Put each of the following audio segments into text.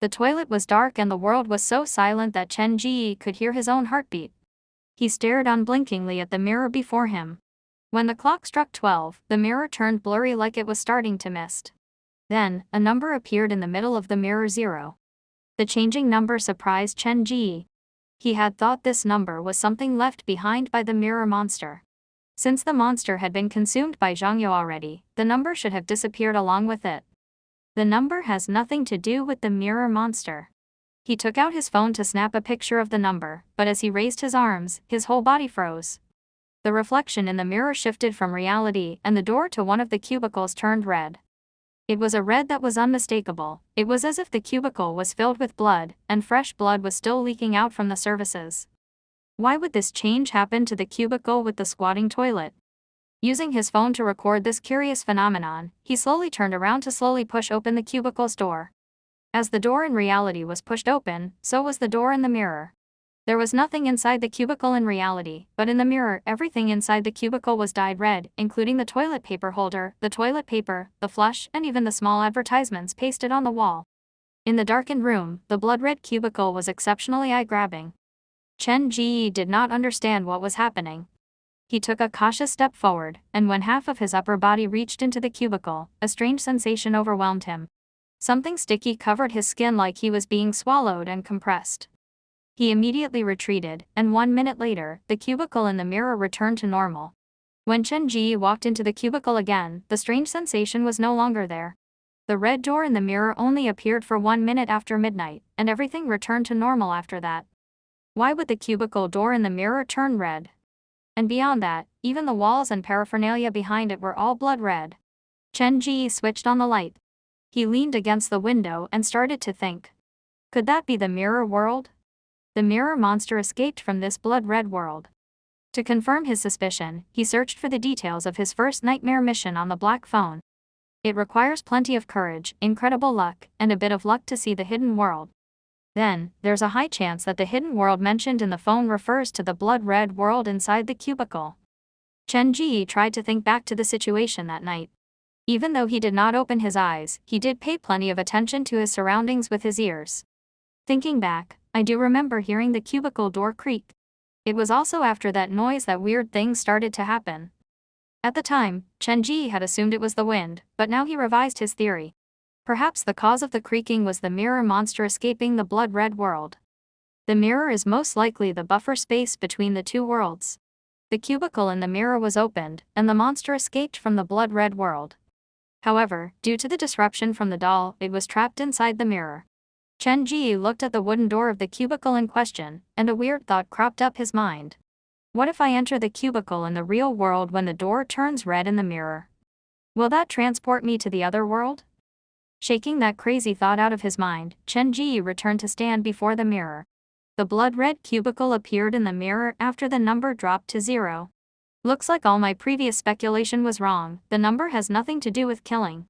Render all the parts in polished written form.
The toilet was dark and the world was so silent that Chen Ji could hear his own heartbeat. He stared unblinkingly at the mirror before him. When the clock struck 12, the mirror turned blurry like it was starting to mist. Then, a number appeared in the middle of the mirror: 0. The changing number surprised Chen Ji. He had thought this number was something left behind by the mirror monster. Since the monster had been consumed by Zhang Yao already, the number should have disappeared along with it. The number has nothing to do with the mirror monster. He took out his phone to snap a picture of the number, but as he raised his arms, his whole body froze. The reflection in the mirror shifted from reality and the door to one of the cubicles turned red. It was a red that was unmistakable. It was as if the cubicle was filled with blood, and fresh blood was still leaking out from the surfaces. Why would this change happen to the cubicle with the squatting toilet? Using his phone to record this curious phenomenon, he slowly turned around to slowly push open the cubicle's door. As the door in reality was pushed open, so was the door in the mirror. There was nothing inside the cubicle in reality, but in the mirror everything inside the cubicle was dyed red, including the toilet paper holder, the toilet paper, the flush, and even the small advertisements pasted on the wall. In the darkened room, the blood-red cubicle was exceptionally eye-grabbing. Chen Ji did not understand what was happening. He took a cautious step forward, and when half of his upper body reached into the cubicle, a strange sensation overwhelmed him. Something sticky covered his skin like he was being swallowed and compressed. He immediately retreated, and 1 minute later, the cubicle in the mirror returned to normal. When Chen Ji walked into the cubicle again, the strange sensation was no longer there. The red door in the mirror only appeared for 1 minute after midnight, and everything returned to normal after that. Why would the cubicle door in the mirror turn red? And beyond that, even the walls and paraphernalia behind it were all blood red. Chen Ji switched on the light. He leaned against the window and started to think. Could that be the mirror world? The mirror monster escaped from this blood-red world. To confirm his suspicion, he searched for the details of his first nightmare mission on the black phone. It requires plenty of courage, incredible luck, and a bit of luck to see the hidden world. Then, there's a high chance that the hidden world mentioned in the phone refers to the blood-red world inside the cubicle. Chen Ji tried to think back to the situation that night. Even though he did not open his eyes, he did pay plenty of attention to his surroundings with his ears. Thinking back, I do remember hearing the cubicle door creak. It was also after that noise that weird things started to happen. At the time, Chen Ji had assumed it was the wind, but now he revised his theory. Perhaps the cause of the creaking was the mirror monster escaping the blood-red world. The mirror is most likely the buffer space between the two worlds. The cubicle in the mirror was opened, and the monster escaped from the blood-red world. However, due to the disruption from the doll, it was trapped inside the mirror. Chen Ji looked at the wooden door of the cubicle in question, and a weird thought cropped up his mind. What if I enter the cubicle in the real world when the door turns red in the mirror? Will that transport me to the other world? Shaking that crazy thought out of his mind, Chen Ji returned to stand before the mirror. The blood-red cubicle appeared in the mirror after the number dropped to 0. Looks like all my previous speculation was wrong. The number has nothing to do with killing.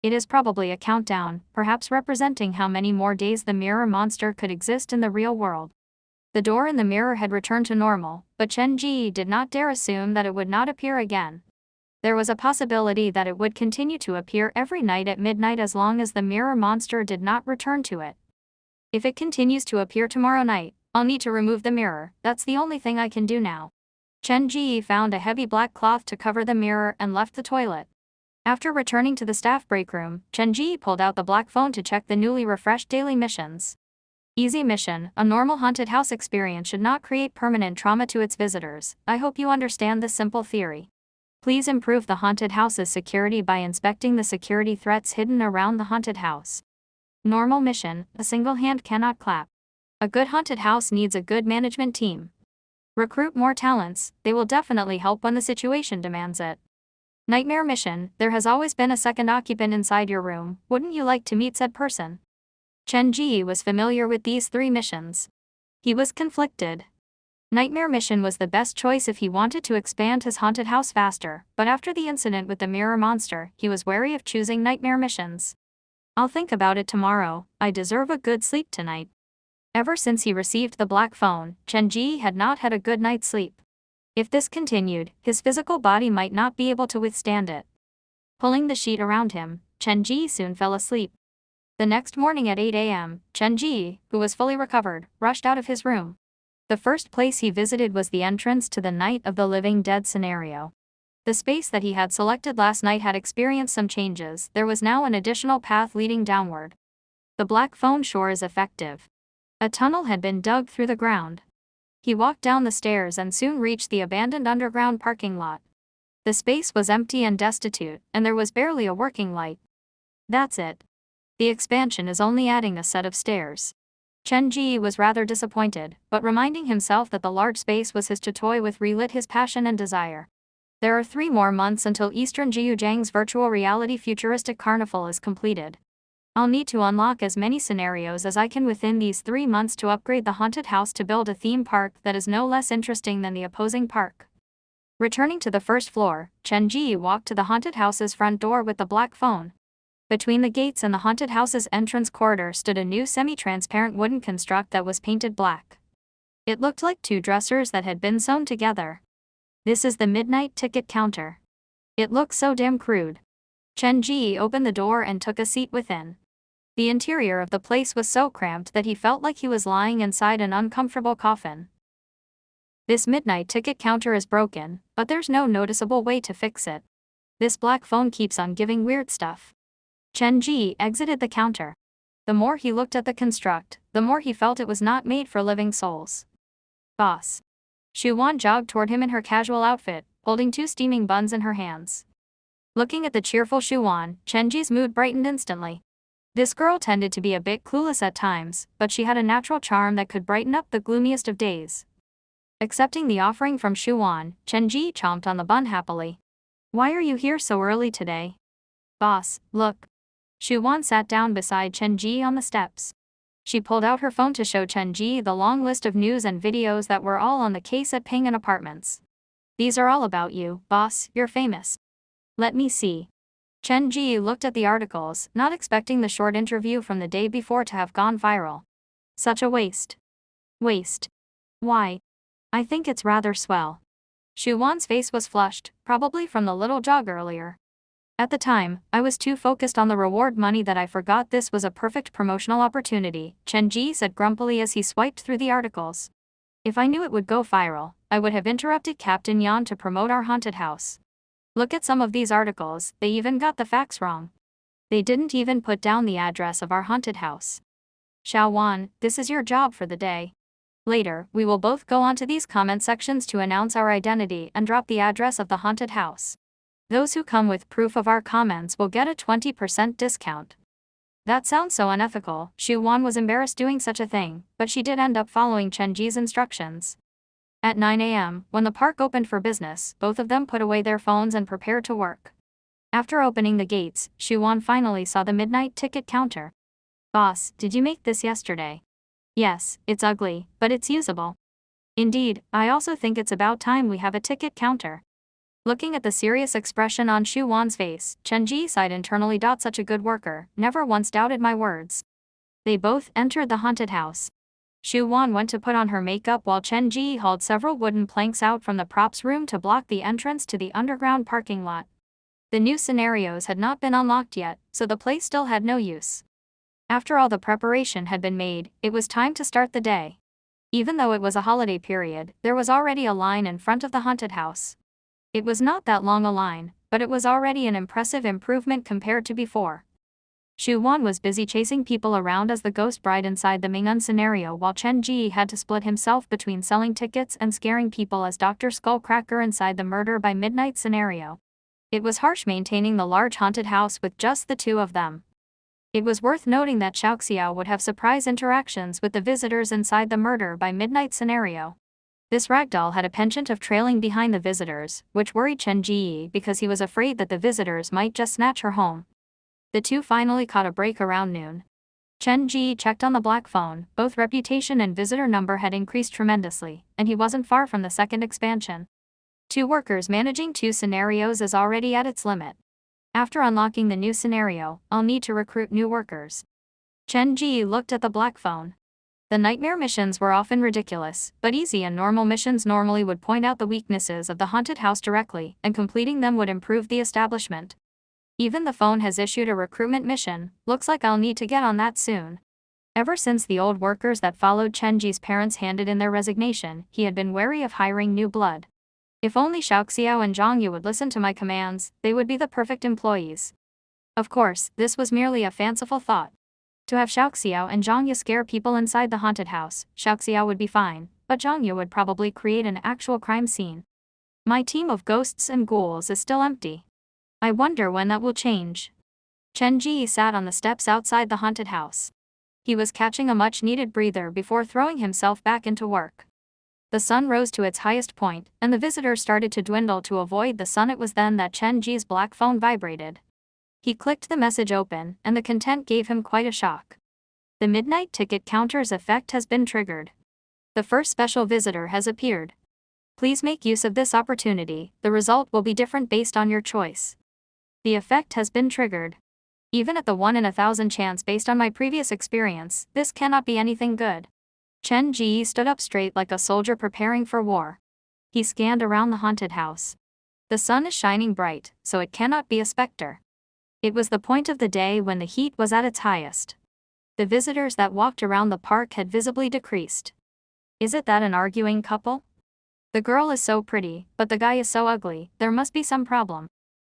It is probably a countdown, perhaps representing how many more days the mirror monster could exist in the real world. The door in the mirror had returned to normal, but Chen Ji did not dare assume that it would not appear again. There was a possibility that it would continue to appear every night at midnight as long as the mirror monster did not return to it. If it continues to appear tomorrow night, I'll need to remove the mirror. That's the only thing I can do now. Chen Ji found a heavy black cloth to cover the mirror and left the toilet. After returning to the staff break room, Chen Ji pulled out the black phone to check the newly refreshed daily missions. Easy mission: a normal haunted house experience should not create permanent trauma to its visitors. I hope you understand this simple theory. Please improve the haunted house's security by inspecting the security threats hidden around the haunted house. Normal mission: a single hand cannot clap. A good haunted house needs a good management team. Recruit more talents, they will definitely help when the situation demands it. Nightmare mission: there has always been a second occupant inside your room, wouldn't you like to meet said person? Chen Ji was familiar with these 3 missions. He was conflicted. Nightmare mission was the best choice if he wanted to expand his haunted house faster, but after the incident with the mirror monster, he was wary of choosing nightmare missions. I'll think about it tomorrow. I deserve a good sleep tonight. Ever since he received the black phone, Chen Ji had not had a good night's sleep. If this continued, his physical body might not be able to withstand it. Pulling the sheet around him, Chen Ji soon fell asleep. The next morning at 8 a.m., Chen Ji, who was fully recovered, rushed out of his room. The first place he visited was the entrance to the Night of the Living Dead scenario. The space that he had selected last night had experienced some changes. There was now an additional path leading downward. The black phone shore is effective. A tunnel had been dug through the ground. He walked down the stairs and soon reached the abandoned underground parking lot. The space was empty and destitute, and there was barely a working light. That's it. The expansion is only adding a set of stairs. Chen Ji was rather disappointed, but reminding himself that the large space was his to toy with relit his passion and desire. There are 3 more months until Eastern Jiuzhang's virtual reality futuristic carnival is completed. I'll need to unlock as many scenarios as I can within these 3 months to upgrade the haunted house to build a theme park that is no less interesting than the opposing park. Returning to the first floor, Chen Ji walked to the haunted house's front door with the black phone. Between the gates and the haunted house's entrance corridor stood a new semi-transparent wooden construct that was painted black. It looked like 2 dressers that had been sewn together. This is the midnight ticket counter. It looks so damn crude. Chen Ji opened the door and took a seat within. The interior of the place was so cramped that he felt like he was lying inside an uncomfortable coffin. This midnight ticket counter is broken, but there's no noticeable way to fix it. This black phone keeps on giving weird stuff. Chen Ji exited the counter. The more he looked at the construct, the more he felt it was not made for living souls. Boss. Xu Wan jogged toward him in her casual outfit, holding 2 steaming buns in her hands. Looking at the cheerful Xu Wan, Chen Ji's mood brightened instantly. This girl tended to be a bit clueless at times, but she had a natural charm that could brighten up the gloomiest of days. Accepting the offering from Xu Wan, Chen Ji chomped on the bun happily. Why are you here so early today? Boss, look. Xu Wan sat down beside Chen Ji on the steps. She pulled out her phone to show Chen Ji the long list of news and videos that were all on the case at Ping'an Apartments. These are all about you, boss, you're famous. Let me see. Chen Ji looked at the articles, not expecting the short interview from the day before to have gone viral. Such a waste. Waste. Why? I think it's rather swell. Xu Wan's face was flushed, probably from the little jog earlier. At the time, I was too focused on the reward money that I forgot this was a perfect promotional opportunity, Chen Ji said grumpily as he swiped through the articles. If I knew it would go viral, I would have interrupted Captain Yan to promote our haunted house. Look at some of these articles, they even got the facts wrong. They didn't even put down the address of our haunted house. Xiao Wan, this is your job for the day. Later, we will both go onto these comment sections to announce our identity and drop the address of the haunted house. Those who come with proof of our comments will get a 20% discount. That sounds so unethical. Xu Wan was embarrassed doing such a thing, but she did end up following Chen Ji's instructions. At 9 a.m., when the park opened for business, both of them put away their phones and prepared to work. After opening the gates, Xu Wan finally saw the midnight ticket counter. Boss, did you make this yesterday? Yes, it's ugly, but it's usable. Indeed, I also think it's about time we have a ticket counter. Looking at the serious expression on Xu Wan's face, Chen Ji sighed internally. Such a good worker, never once doubted my words. They both entered the haunted house. Xu Wan went to put on her makeup while Chen Ji hauled several wooden planks out from the props room to block the entrance to the underground parking lot. The new scenarios had not been unlocked yet, so the place still had no use. After all the preparation had been made, it was time to start the day. Even though it was a holiday period, there was already a line in front of the haunted house. It was not that long a line, but it was already an impressive improvement compared to before. Xu Wan was busy chasing people around as the ghost bride inside the Ming'an scenario, while Chen Ji had to split himself between selling tickets and scaring people as Dr. Skullcracker inside the Murder by Midnight scenario. It was harsh maintaining the large haunted house with just the 2 of them. It was worth noting that Xiaoxiao would have surprise interactions with the visitors inside the Murder by Midnight scenario. This ragdoll had a penchant of trailing behind the visitors, which worried Chen Ji because he was afraid that the visitors might just snatch her home. The 2 finally caught a break around noon. Chen Ji checked on the black phone. Both reputation and visitor number had increased tremendously, and he wasn't far from the second expansion. 2 workers managing 2 scenarios is already at its limit. After unlocking the new scenario, I'll need to recruit new workers. Chen Ji looked at the black phone. The nightmare missions were often ridiculous, but easy and normal missions normally would point out the weaknesses of the haunted house directly, and completing them would improve the establishment. Even the phone has issued a recruitment mission, looks like I'll need to get on that soon. Ever since the old workers that followed Chenji's parents handed in their resignation, he had been wary of hiring new blood. If only Xiaoxiao and Zhangyu would listen to my commands, they would be the perfect employees. Of course, this was merely a fanciful thought. To have Xiaoxiao and Zhangyu scare people inside the haunted house, Xiaoxiao would be fine, but Zhangyu would probably create an actual crime scene. My team of ghosts and ghouls is still empty. I wonder when that will change. Chen Ji sat on the steps outside the haunted house. He was catching a much-needed breather before throwing himself back into work. The sun rose to its highest point, and the visitors started to dwindle to avoid the sun. It was then that Chen Ji's black phone vibrated. He clicked the message open, and the content gave him quite a shock. The midnight ticket counter's effect has been triggered. The first special visitor has appeared. Please make use of this opportunity, the result will be different based on your choice. The effect has been triggered. Even at the 1 in 1,000 chance based on my previous experience, this cannot be anything good. Chen Ji stood up straight like a soldier preparing for war. He scanned around the haunted house. The sun is shining bright, so it cannot be a specter. It was the point of the day when the heat was at its highest. The visitors that walked around the park had visibly decreased. Is it that an arguing couple? The girl is so pretty, but the guy is so ugly, there must be some problem.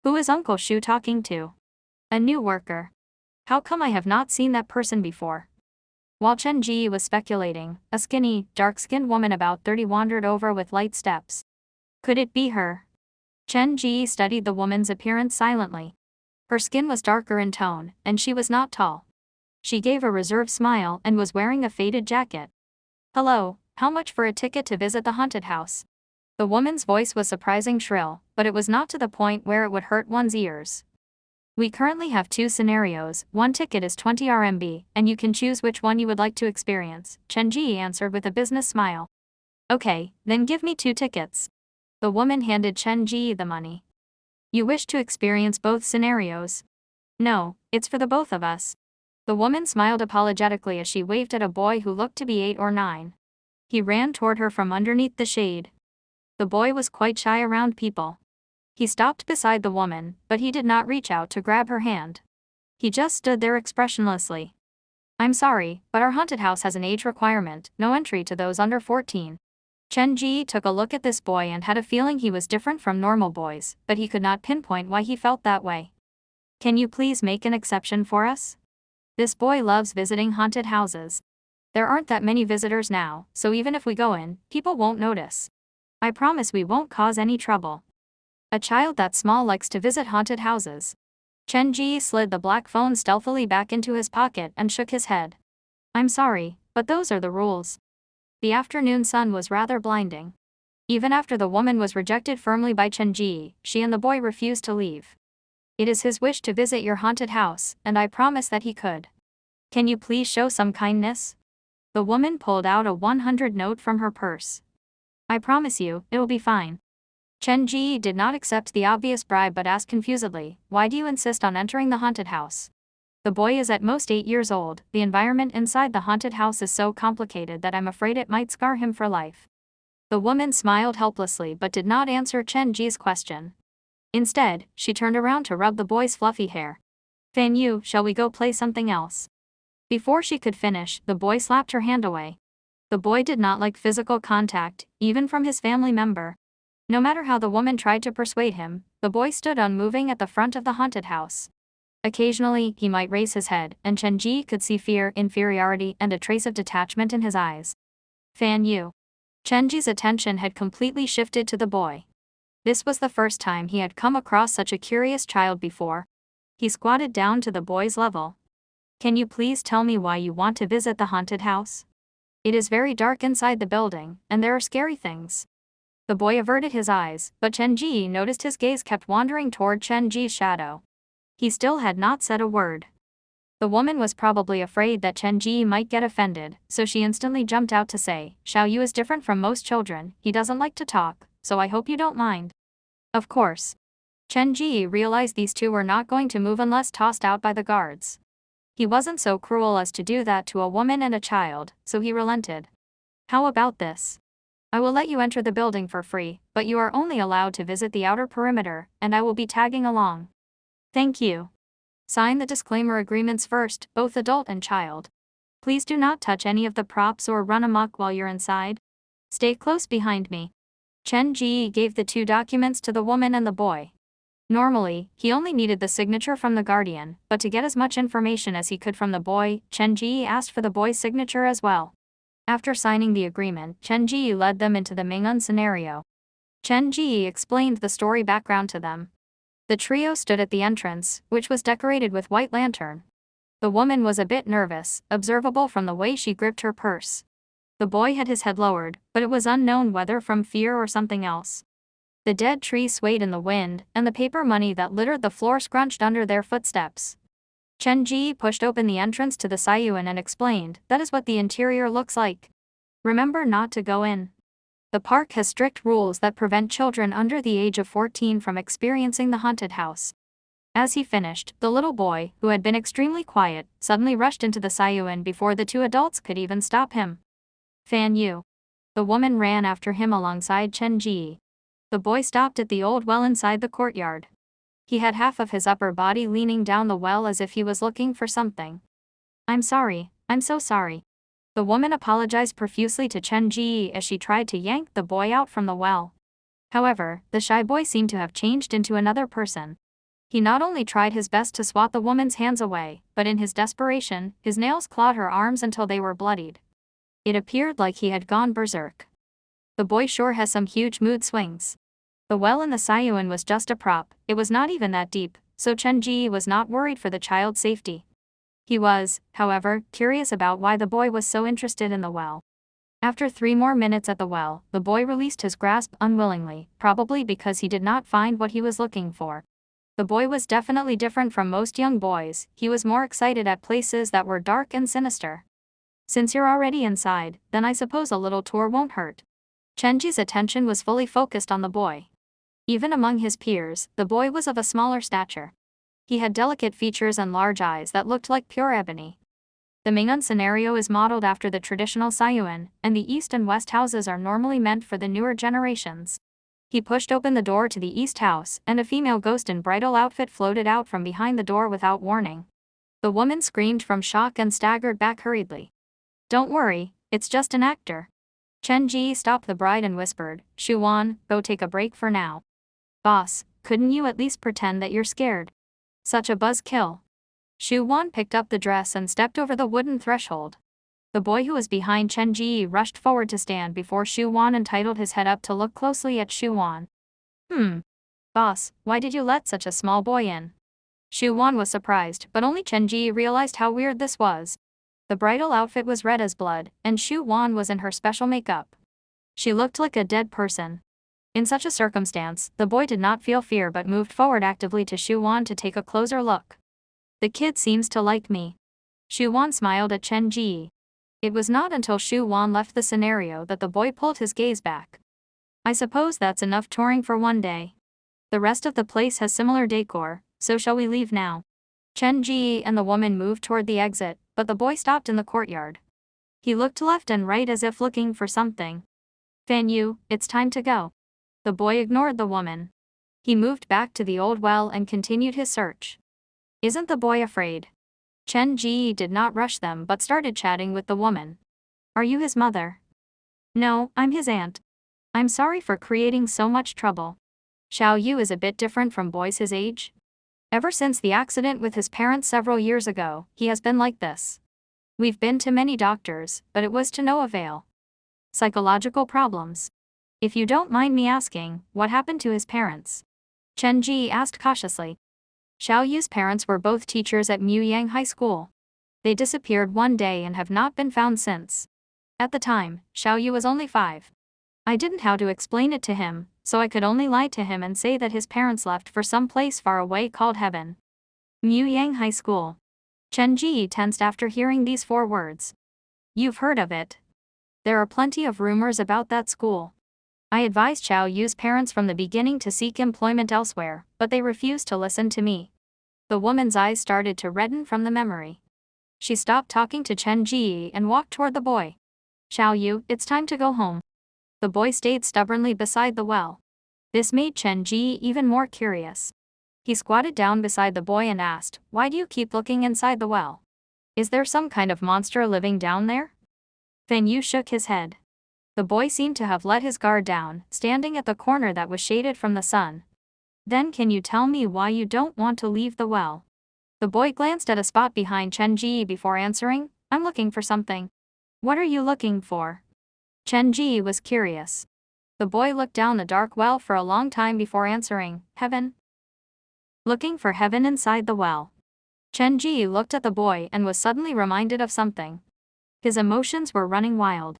Who is Uncle Shu talking to? A new worker. How come I have not seen that person before? While Chen Ji was speculating, a skinny, dark-skinned woman about 30 wandered over with light steps. Could it be her? Chen Ji studied the woman's appearance silently. Her skin was darker in tone, and she was not tall. She gave a reserved smile and was wearing a faded jacket. Hello, how much for a ticket to visit the haunted house? The woman's voice was surprising shrill, but it was not to the point where it would hurt one's ears. We currently have 2 scenarios, one ticket is 20 RMB, and you can choose which one you would like to experience, Chen Ji answered with a business smile. Okay, then give me 2 tickets. The woman handed Chen Ji the money. You wish to experience both scenarios? No, it's for the both of us. The woman smiled apologetically as she waved at a boy who looked to be 8 or 9. He ran toward her from underneath the shade. The boy was quite shy around people. He stopped beside the woman, but he did not reach out to grab her hand. He just stood there expressionlessly. I'm sorry, but our haunted house has an age requirement, no entry to those under 14. Chen Ji took a look at this boy and had a feeling he was different from normal boys, but he could not pinpoint why he felt that way. Can you please make an exception for us? This boy loves visiting haunted houses. There aren't that many visitors now, so even if we go in, people won't notice. I promise we won't cause any trouble. A child that small likes to visit haunted houses. Chen Ji slid the black phone stealthily back into his pocket and shook his head. I'm sorry, but those are the rules. The afternoon sun was rather blinding. Even after the woman was rejected firmly by Chen Ji, she and the boy refused to leave. It is his wish to visit your haunted house, and I promise that he could. Can you please show some kindness? The woman pulled out a 100 note from her purse. I promise you, it'll be fine. Chen Ji did not accept the obvious bribe but asked confusedly, why do you insist on entering the haunted house? The boy is at most 8 years old, the environment inside the haunted house is so complicated that I'm afraid it might scar him for life. The woman smiled helplessly but did not answer Chen Ji's question. Instead, she turned around to rub the boy's fluffy hair. Fan Yu, shall we go play something else? Before she could finish, the boy slapped her hand away. The boy did not like physical contact, even from his family member. No matter how the woman tried to persuade him, the boy stood unmoving at the front of the haunted house. Occasionally, he might raise his head, and Chen Ji could see fear, inferiority, and a trace of detachment in his eyes. Fan Yu. Chen Ji's attention had completely shifted to the boy. This was the first time he had come across such a curious child before. He squatted down to the boy's level. Can you please tell me why you want to visit the haunted house? It is very dark inside the building, and there are scary things. The boy averted his eyes, but Chen Ji noticed his gaze kept wandering toward Chen Ji's shadow. He still had not said a word. The woman was probably afraid that Chen Ji might get offended, so she instantly jumped out to say, Xiao Yu is different from most children, he doesn't like to talk, so I hope you don't mind. Of course. Chen Ji realized these two were not going to move unless tossed out by the guards. He wasn't so cruel as to do that to a woman and a child, so he relented. How about this? I will let you enter the building for free, but you are only allowed to visit the outer perimeter, and I will be tagging along. Thank you. Sign the disclaimer agreements first, both adult and child. Please do not touch any of the props or run amok while you're inside. Stay close behind me. Chen Ji gave the two documents to the woman and the boy. Normally, he only needed the signature from the guardian, but to get as much information as he could from the boy, Chen Ji asked for the boy's signature as well. After signing the agreement, Chen Ji led them into the Mingun scenario. Chen Ji explained the story background to them. The trio stood at the entrance, which was decorated with white lantern. The woman was a bit nervous, observable from the way she gripped her purse. The boy had his head lowered, but it was unknown whether from fear or something else. The dead tree swayed in the wind, and the paper money that littered the floor scrunched under their footsteps. Chen Ji pushed open the entrance to the Sayuan and explained, "That is what the interior looks like. Remember not to go in. The park has strict rules that prevent children under the age of 14 from experiencing the haunted house." As he finished, the little boy, who had been extremely quiet, suddenly rushed into the Sayuan before the two adults could even stop him. "Fan Yu." The woman ran after him alongside Chen Ji. The boy stopped at the old well inside the courtyard. He had half of his upper body leaning down the well as if he was looking for something. "I'm sorry, I'm so sorry." The woman apologized profusely to Chen Ji as she tried to yank the boy out from the well. However, the shy boy seemed to have changed into another person. He not only tried his best to swat the woman's hands away, but in his desperation, his nails clawed her arms until they were bloodied. It appeared like he had gone berserk. The boy sure has some huge mood swings. The well in the Sayuan was just a prop, it was not even that deep, so Chen Ji was not worried for the child's safety. He was, however, curious about why the boy was so interested in the well. After 3 more minutes at the well, the boy released his grasp unwillingly, probably because he did not find what he was looking for. The boy was definitely different from most young boys, he was more excited at places that were dark and sinister. "Since you're already inside, then I suppose a little tour won't hurt." Chen Ji's attention was fully focused on the boy. Even among his peers, the boy was of a smaller stature. He had delicate features and large eyes that looked like pure ebony. The Mingun scenario is modeled after the traditional Sayuan, and the east and west houses are normally meant for the newer generations. He pushed open the door to the east house, and a female ghost in bridal outfit floated out from behind the door without warning. The woman screamed from shock and staggered back hurriedly. "Don't worry, it's just an actor." Chen Ji stopped the bride and whispered, "Shu Wan, go take a break for now." "Boss, couldn't you at least pretend that you're scared? Such a buzzkill." Shu Wan picked up the dress and stepped over the wooden threshold. The boy who was behind Chen Ji rushed forward to stand before Shu Wan and titled his head up to look closely at Shu Wan. Boss, why did you let such a small boy in?" Shu Wan was surprised, but only Chen Ji realized how weird this was. The bridal outfit was red as blood, and Shu Wan was in her special makeup. She looked like a dead person. In such a circumstance, the boy did not feel fear but moved forward actively to Shu Wan to take a closer look. "The kid seems to like me." Shu Wan smiled at Chen Ji. It was not until Shu Wan left the scenario that the boy pulled his gaze back. "I suppose that's enough touring for one day. The rest of the place has similar decor, so shall we leave now?" Chen Ji and the woman moved toward the exit, but the boy stopped in the courtyard. He looked left and right as if looking for something. "Fan Yu, it's time to go." The boy ignored the woman. He moved back to the old well and continued his search. "Isn't the boy afraid?" Chen Ji did not rush them but started chatting with the woman. "Are you his mother?" "No, I'm his aunt. I'm sorry for creating so much trouble." Xiao Yu is a bit different from boys his age. Ever since the accident with his parents several years ago, he has been like this. We've been to many doctors, but it was to no avail. Psychological problems. "If you don't mind me asking, what happened to his parents?" Chen Ji asked cautiously. Xiao Yu's parents were both teachers at Muyang High School. They disappeared one day and have not been found since. At the time, Xiao Yu was only 5. I didn't know how to explain it to him, so I could only lie to him and say that his parents left for some place far away called heaven. Muyang High School. Chen Ji tensed after hearing these 4 words. "You've heard of it. There are plenty of rumors about that school. I advised Xiao Yu's parents from the beginning to seek employment elsewhere, but they refused to listen to me." The woman's eyes started to redden from the memory. She stopped talking to Chen Ji and walked toward the boy. "Xiao Yu, it's time to go home." The boy stayed stubbornly beside the well. This made Chen Ji even more curious. He squatted down beside the boy and asked, "Why do you keep looking inside the well? Is there some kind of monster living down there?" Fan Yu shook his head. The boy seemed to have let his guard down, standing at the corner that was shaded from the sun. "Then can you tell me why you don't want to leave the well?" The boy glanced at a spot behind Chen Ji before answering, "I'm looking for something." "What are you looking for?" Chen Ji was curious. The boy looked down the dark well for a long time before answering, "Heaven." "Looking for heaven inside the well." Chen Ji looked at the boy and was suddenly reminded of something. His emotions were running wild.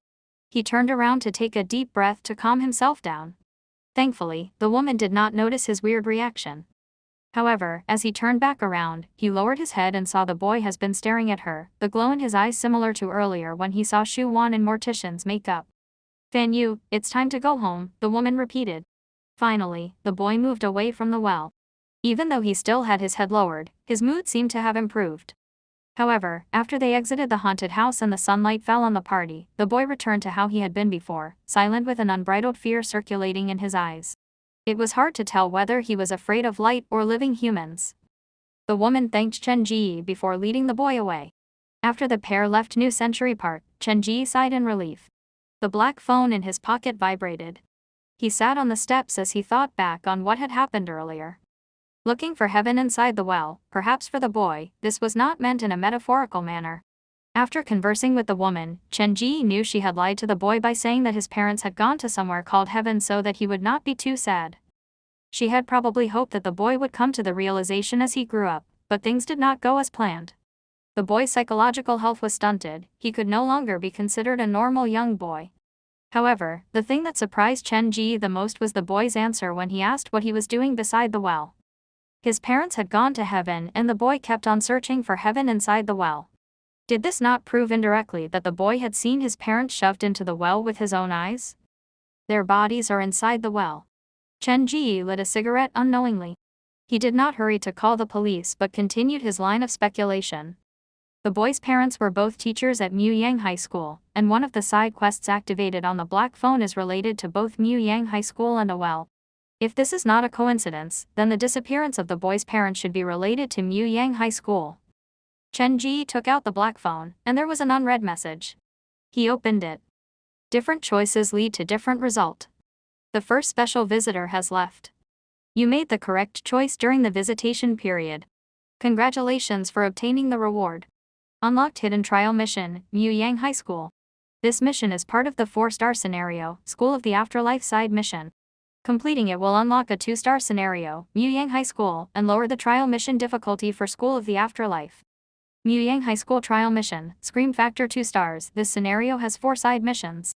He turned around to take a deep breath to calm himself down. Thankfully, the woman did not notice his weird reaction. However, as he turned back around, he lowered his head and saw the boy has been staring at her, the glow in his eyes similar to earlier when he saw Shu Wan in Mortician's makeup. "Fan Yu, it's time to go home," the woman repeated. Finally, the boy moved away from the well. Even though he still had his head lowered, his mood seemed to have improved. However, after they exited the haunted house and the sunlight fell on the party, the boy returned to how he had been before, silent with an unbridled fear circulating in his eyes. It was hard to tell whether he was afraid of light or living humans. The woman thanked Chen Ji before leading the boy away. After the pair left New Century Park, Chen Ji sighed in relief. The black phone in his pocket vibrated. He sat on the steps as he thought back on what had happened earlier. Looking for heaven inside the well, perhaps for the boy, this was not meant in a metaphorical manner. After conversing with the woman, Chen Ji knew she had lied to the boy by saying that his parents had gone to somewhere called heaven so that he would not be too sad. She had probably hoped that the boy would come to the realization as he grew up, but things did not go as planned. The boy's psychological health was stunted, he could no longer be considered a normal young boy. However, the thing that surprised Chen Ji the most was the boy's answer when he asked what he was doing beside the well. His parents had gone to heaven and the boy kept on searching for heaven inside the well. Did this not prove indirectly that the boy had seen his parents shoved into the well with his own eyes? Their bodies are inside the well. Chen Ji lit a cigarette unknowingly. He did not hurry to call the police but continued his line of speculation. The boy's parents were both teachers at Mu Yang High School, and one of the side quests activated on the black phone is related to both Mu Yang High School and a well. If this is not a coincidence, then the disappearance of the boy's parents should be related to Mu Yang High School. Chen Ji took out the black phone, and there was an unread message. He opened it. Different choices lead to different result. The first special visitor has left. You made the correct choice during the visitation period. Congratulations for obtaining the reward. Unlocked hidden trial mission, Mu Yang High School. This mission is part of the 4-star scenario, School of the Afterlife side mission. Completing it will unlock a 2-star scenario, Mu Yang High School, and lower the trial mission difficulty for School of the Afterlife. Mu Yang High School Trial Mission, Scream Factor 2 stars. This scenario has 4 side missions.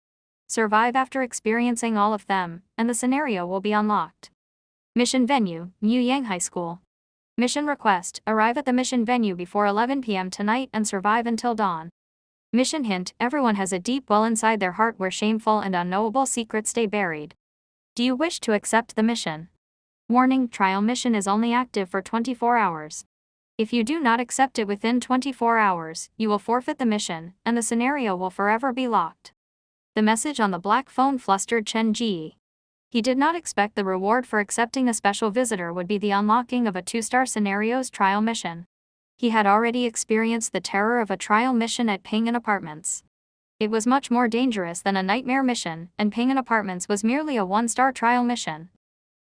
Survive after experiencing all of them, and the scenario will be unlocked. Mission Venue, Mu Yang High School. Mission Request, arrive at the mission venue before 11 p.m. tonight and survive until dawn. Mission Hint, everyone has a deep well inside their heart where shameful and unknowable secrets stay buried. Do you wish to accept the mission? Warning, trial mission is only active for 24 hours. If you do not accept it within 24 hours, you will forfeit the mission, and the scenario will forever be locked. The message on the black phone flustered Chen Ji. He did not expect the reward for accepting a special visitor would be the unlocking of a 2-star scenario's trial mission. He had already experienced the terror of a trial mission at Ping'an Apartments. It was much more dangerous than a nightmare mission, and Ping'an Apartments was merely a 1-star trial mission.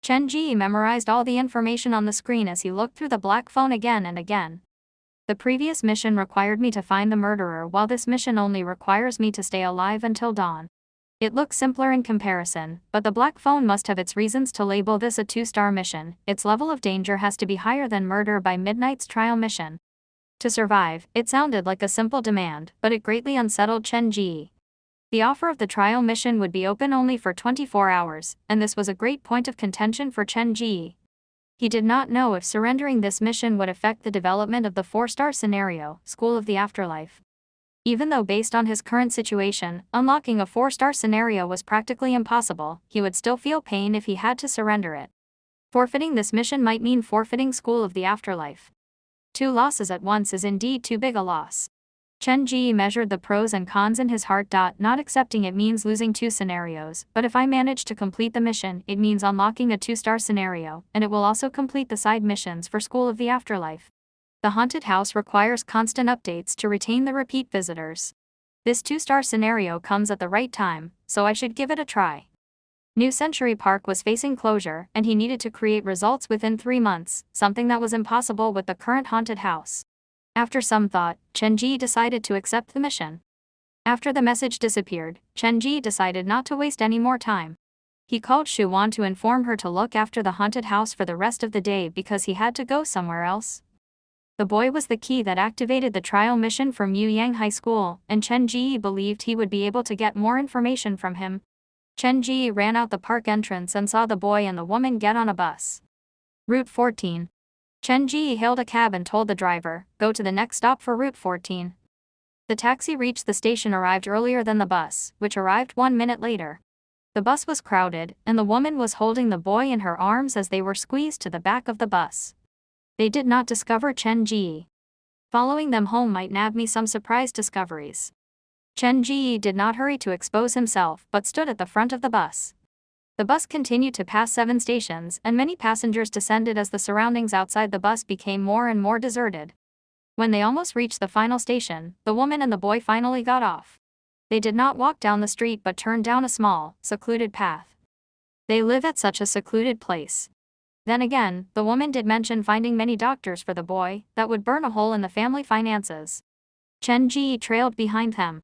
Chen Ji memorized all the information on the screen as he looked through the black phone again and again. The previous mission required me to find the murderer, while this mission only requires me to stay alive until dawn. It looks simpler in comparison, but the black phone must have its reasons to label this a 2-star mission. Its level of danger has to be higher than Murder by Midnight's trial mission. To survive, it sounded like a simple demand, but it greatly unsettled Chen Ji. The offer of the trial mission would be open only for 24 hours, and this was a great point of contention for Chen Ji. He did not know if surrendering this mission would affect the development of the 4-star scenario, School of the Afterlife. Even though based on his current situation, unlocking a 4-star scenario was practically impossible, he would still feel pain if he had to surrender it. Forfeiting this mission might mean forfeiting School of the Afterlife. 2 losses at once is indeed too big a loss. Chen Ji measured the pros and cons in his heart. Not accepting it means losing 2 scenarios, but if I manage to complete the mission, it means unlocking a 2-star scenario, and it will also complete the side missions for School of the Afterlife. The haunted house requires constant updates to retain the repeat visitors. This 2-star scenario comes at the right time, so I should give it a try. New Century Park was facing closure, and he needed to create results within 3 months, something that was impossible with the current haunted house. After some thought, Chen Ji decided to accept the mission. After the message disappeared, Chen Ji decided not to waste any more time. He called Shu Wan to inform her to look after the haunted house for the rest of the day because he had to go somewhere else. The boy was the key that activated the trial mission for Mu Yang High School, and Chen Ji believed he would be able to get more information from him. Chen Ji ran out the park entrance and saw the boy and the woman get on a bus. Route 14. Chen Ji hailed a cab and told the driver, "Go to the next stop for Route 14. The taxi reached the station arrived earlier than the bus, which arrived 1 minute later. The bus was crowded, and the woman was holding the boy in her arms as they were squeezed to the back of the bus. They did not discover Chen Ji. Following them home might nab me some surprise discoveries. Chen Ji did not hurry to expose himself but stood at the front of the bus. The bus continued to pass 7 stations, and many passengers descended as the surroundings outside the bus became more and more deserted. When they almost reached the final station, the woman and the boy finally got off. They did not walk down the street but turned down a small, secluded path. They live at such a secluded place. Then again, the woman did mention finding many doctors for the boy, that would burn a hole in the family finances. Chen Ji trailed behind them.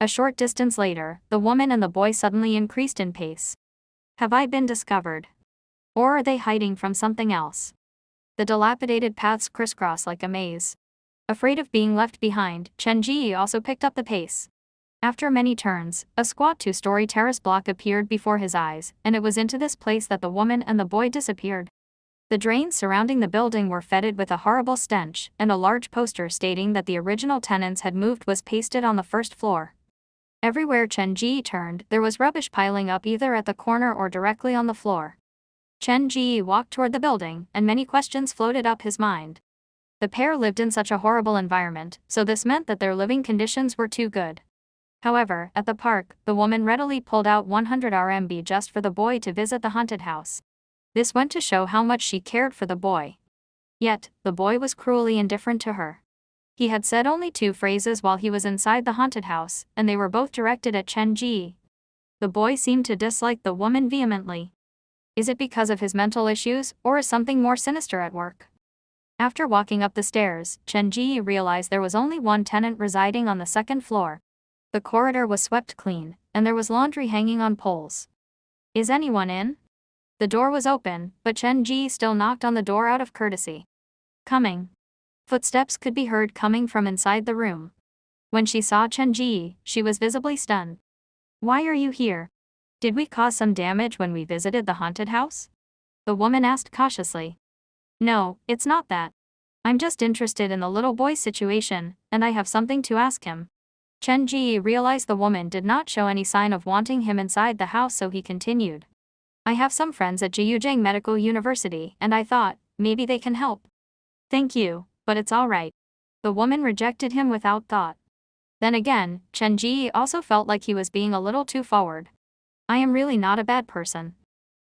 A short distance later, the woman and the boy suddenly increased in pace. Have I been discovered? Or are they hiding from something else? The dilapidated paths crisscross like a maze. Afraid of being left behind, Chen Ji also picked up the pace. After many turns, a squat 2-story terrace block appeared before his eyes, and it was into this place that the woman and the boy disappeared. The drains surrounding the building were fetid with a horrible stench, and a large poster stating that the original tenants had moved was pasted on the first floor. Everywhere Chen Ji turned, there was rubbish piling up either at the corner or directly on the floor. Chen Ji walked toward the building, and many questions floated up his mind. The pair lived in such a horrible environment, so this meant that their living conditions were too good. However, at the park, the woman readily pulled out 100 RMB just for the boy to visit the haunted house. This went to show how much she cared for the boy. Yet, the boy was cruelly indifferent to her. He had said only 2 phrases while he was inside the haunted house, and they were both directed at Chen Ji. The boy seemed to dislike the woman vehemently. Is it because of his mental issues, or is something more sinister at work? After walking up the stairs, Chen Ji realized there was only one tenant residing on the 2nd floor. The corridor was swept clean, and there was laundry hanging on poles. Is anyone in? The door was open, but Chen Ji still knocked on the door out of courtesy. Coming. Footsteps could be heard coming from inside the room. When she saw Chen Ji, she was visibly stunned. Why are you here? Did we cause some damage when we visited the haunted house? The woman asked cautiously. No, it's not that. I'm just interested in the little boy's situation, and I have something to ask him. Chen Ji realized the woman did not show any sign of wanting him inside the house, so he continued. I have some friends at Jiuzheng Medical University, and I thought, maybe they can help. Thank you, but it's all right. The woman rejected him without thought. Then again, Chen Ji also felt like he was being a little too forward. I am really not a bad person.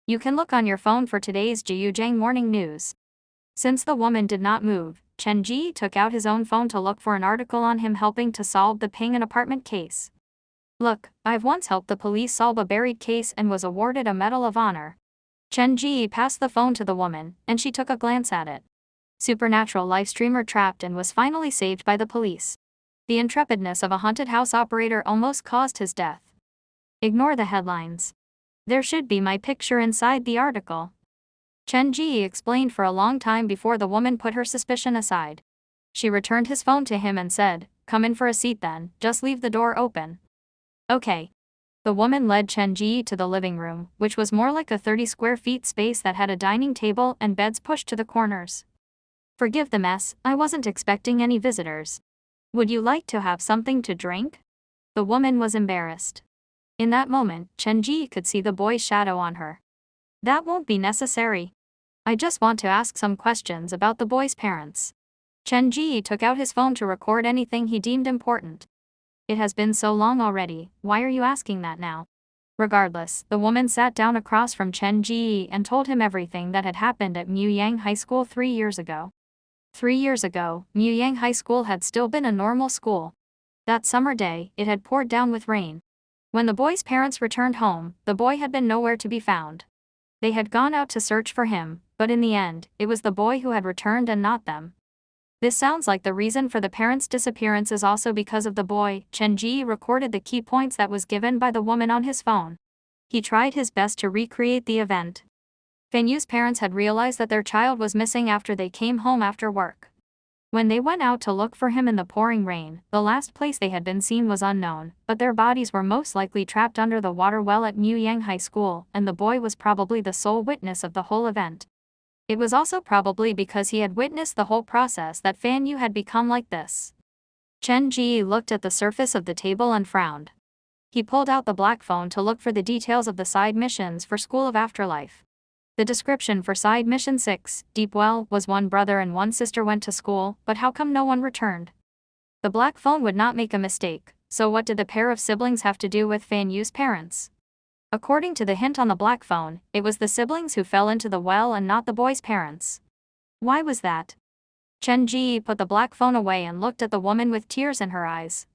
You can look on your phone for today's Jiuzheng morning news. Since the woman did not move, Chen Ji took out his own phone to look for an article on him helping to solve the Ping An apartment case. Look, I've once helped the police solve a buried case and was awarded a Medal of Honor. Chen Ji passed the phone to the woman, and she took a glance at it. Supernatural live streamer trapped and was finally saved by the police. The intrepidness of a haunted house operator almost caused his death. Ignore the headlines. There should be my picture inside the article. Chen Ji explained for a long time before the woman put her suspicion aside. She returned his phone to him and said, Come in for a seat then, just leave the door open. Okay. The woman led Chen Ji to the living room, which was more like a 30 square feet space that had a dining table and beds pushed to the corners. Forgive the mess, I wasn't expecting any visitors. Would you like to have something to drink? The woman was embarrassed. In that moment, Chen Ji could see the boy's shadow on her. That won't be necessary. I just want to ask some questions about the boy's parents. Chen Ji took out his phone to record anything he deemed important. It has been so long already, why are you asking that now? Regardless, the woman sat down across from Chen Ji and told him everything that had happened at Muyang High School 3 years ago. 3 years ago, Muyang High School had still been a normal school. That summer day, it had poured down with rain. When the boy's parents returned home, the boy had been nowhere to be found. They had gone out to search for him, but in the end, it was the boy who had returned and not them. This sounds like the reason for the parents' disappearance is also because of the boy. Chen Ji recorded the key points that was given by the woman on his phone. He tried his best to recreate the event. Fan Yu's parents had realized that their child was missing after they came home after work. When they went out to look for him in the pouring rain, the last place they had been seen was unknown, but their bodies were most likely trapped under the water well at Muyang High School, and the boy was probably the sole witness of the whole event. It was also probably because he had witnessed the whole process that Fan Yu had become like this. Chen Ji looked at the surface of the table and frowned. He pulled out the black phone to look for the details of the side missions for School of Afterlife. The description for side mission 6, Deep Well, was one brother and one sister went to school, but how come no one returned? The black phone would not make a mistake, so what did the pair of siblings have to do with Fan Yu's parents? According to the hint on the black phone, it was the siblings who fell into the well and not the boy's parents. Why was that? Chen Ji put the black phone away and looked at the woman with tears in her eyes.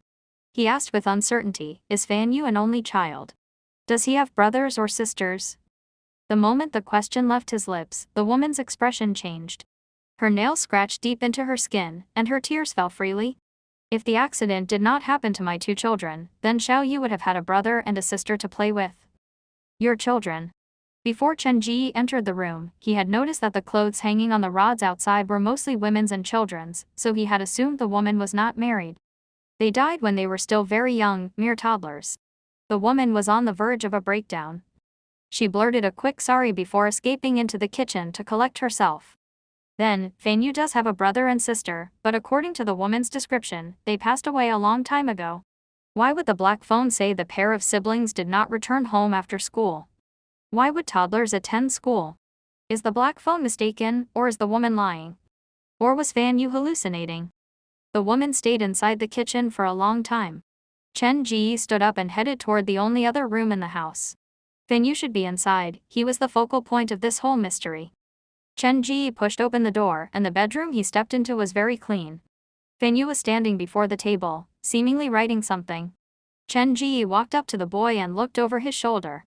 He asked with uncertainty, is Fan Yu an only child? Does he have brothers or sisters? The moment the question left his lips, the woman's expression changed. Her nails scratched deep into her skin, and her tears fell freely. If the accident did not happen to my 2 children, then Xiao Yu would have had a brother and a sister to play with. Your children. Before Chen Ji entered the room, he had noticed that the clothes hanging on the rods outside were mostly women's and children's, so he had assumed the woman was not married. They died when they were still very young, mere toddlers. The woman was on the verge of a breakdown. She blurted a quick sorry before escaping into the kitchen to collect herself. Then, Fan Yu does have a brother and sister, but according to the woman's description, they passed away a long time ago. Why would the black phone say the pair of siblings did not return home after school? Why would toddlers attend school? Is the black phone mistaken, or is the woman lying? Or was Fan Yu hallucinating? The woman stayed inside the kitchen for a long time. Chen Ji stood up and headed toward the only other room in the house. Fan Yu should be inside, he was the focal point of this whole mystery. Chen Ji pushed open the door, and the bedroom he stepped into was very clean. Fan Yu was standing before the table, seemingly writing something. Chen Ji walked up to the boy and looked over his shoulder.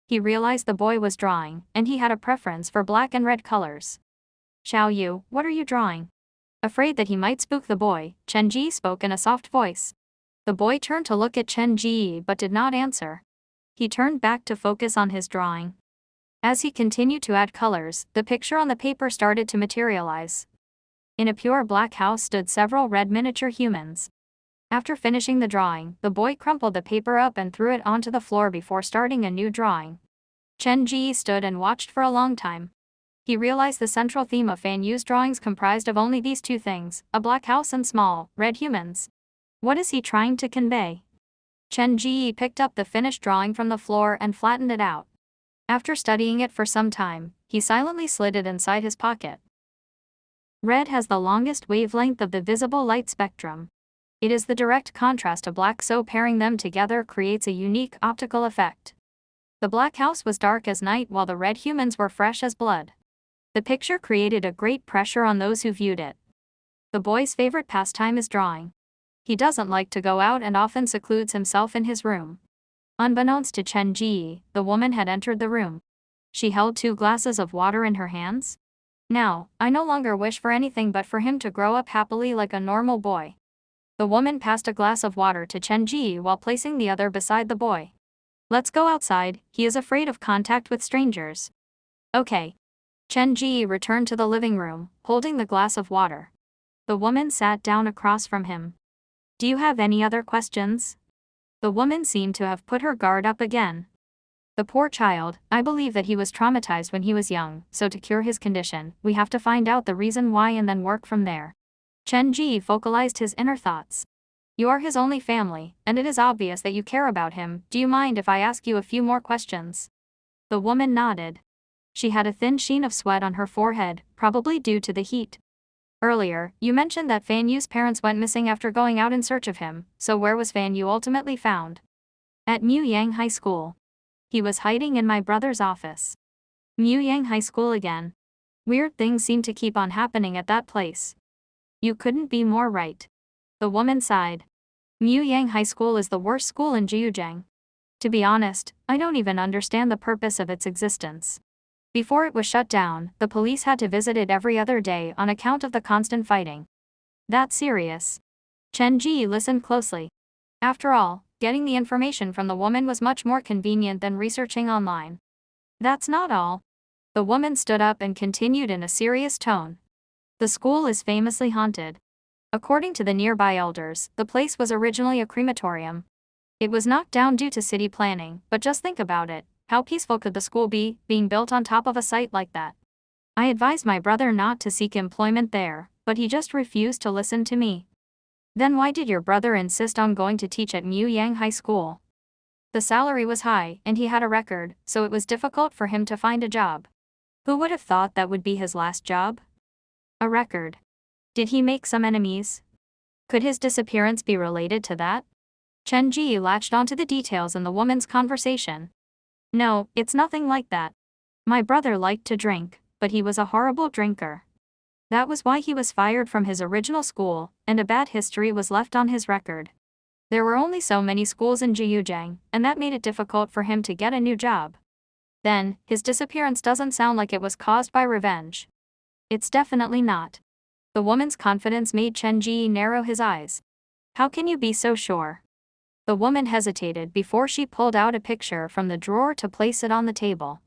He realized the boy was drawing, and he had a preference for black and red colors. Xiao Yu, what are you drawing? Afraid that he might spook the boy, Chen Ji spoke in a soft voice. The boy turned to look at Chen Ji but did not answer. He turned back to focus on his drawing. As he continued to add colors, the picture on the paper started to materialize. In a pure black house stood several red miniature humans. After finishing the drawing, the boy crumpled the paper up and threw it onto the floor before starting a new drawing. Chen Ji stood and watched for a long time. He realized the central theme of Fan Yu's drawings comprised of only these 2 things, a black house and small, red humans. What is he trying to convey? Chen Ji picked up the finished drawing from the floor and flattened it out. After studying it for some time, he silently slid it inside his pocket. Red has the longest wavelength of the visible light spectrum. It is the direct contrast to black, so pairing them together creates a unique optical effect. The black house was dark as night while the red humans were fresh as blood. The picture created a great pressure on those who viewed it. The boy's favorite pastime is drawing. He doesn't like to go out and often secludes himself in his room. Unbeknownst to Chen Ji, the woman had entered the room. She held 2 glasses of water in her hands. Now, I no longer wish for anything but for him to grow up happily like a normal boy. The woman passed a glass of water to Chen Ji while placing the other beside the boy. Let's go outside, he is afraid of contact with strangers. Okay. Chen Ji returned to the living room, holding the glass of water. The woman sat down across from him. Do you have any other questions? The woman seemed to have put her guard up again. The poor child, I believe that he was traumatized when he was young, so to cure his condition, we have to find out the reason why and then work from there. Chen Ji focalized his inner thoughts. You are his only family, and it is obvious that you care about him. Do you mind if I ask you a few more questions? The woman nodded. She had a thin sheen of sweat on her forehead, probably due to the heat. Earlier, you mentioned that Fan Yu's parents went missing after going out in search of him, so where was Fan Yu ultimately found? At Mu Yang High School. He was hiding in my brother's office. Mu Yang High School again. Weird things seem to keep on happening at that place. You couldn't be more right. The woman sighed. Mu Yang High School is the worst school in Jiujiang. To be honest, I don't even understand the purpose of its existence. Before it was shut down, the police had to visit it every other day on account of the constant fighting. That's serious. Chen Ji listened closely. After all, getting the information from the woman was much more convenient than researching online. That's not all. The woman stood up and continued in a serious tone. The school is famously haunted. According to the nearby elders, the place was originally a crematorium. It was knocked down due to city planning, but just think about it. How peaceful could the school be, being built on top of a site like that? I advised my brother not to seek employment there, but he just refused to listen to me. Then why did your brother insist on going to teach at Mu Yang High School? The salary was high, and he had a record, so it was difficult for him to find a job. Who would have thought that would be his last job? A record. Did he make some enemies? Could his disappearance be related to that? Chen Ji latched onto the details in the woman's conversation. No, it's nothing like that. My brother liked to drink, but he was a horrible drinker. That was why he was fired from his original school, and a bad history was left on his record. There were only so many schools in Jiujiang, and that made it difficult for him to get a new job. Then, his disappearance doesn't sound like it was caused by revenge. It's definitely not. The woman's confidence made Chen Ji narrow his eyes. How can you be so sure? The woman hesitated before she pulled out a picture from the drawer to place it on the table.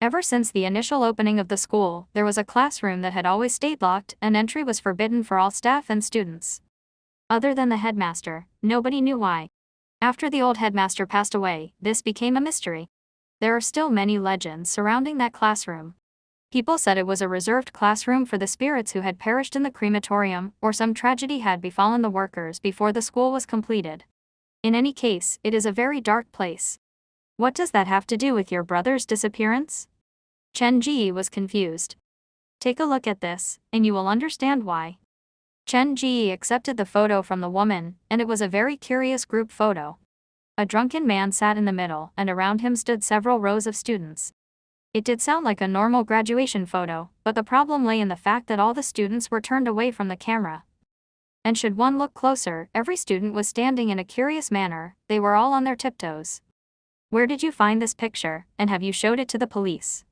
Ever since the initial opening of the school, there was a classroom that had always stayed locked, and entry was forbidden for all staff and students. Other than the headmaster, nobody knew why. After the old headmaster passed away, this became a mystery. There are still many legends surrounding that classroom. People said it was a reserved classroom for the spirits who had perished in the crematorium, or some tragedy had befallen the workers before the school was completed. In any case, it is a very dark place. What does that have to do with your brother's disappearance? Chen Ji was confused. Take a look at this, and you will understand why. Chen Ji accepted the photo from the woman, and it was a very curious group photo. A drunken man sat in the middle, and around him stood several rows of students. It did sound like a normal graduation photo, but the problem lay in the fact that all the students were turned away from the camera. And should one look closer, every student was standing in a curious manner, they were all on their tiptoes. Where did you find this picture, and have you showed it to the police?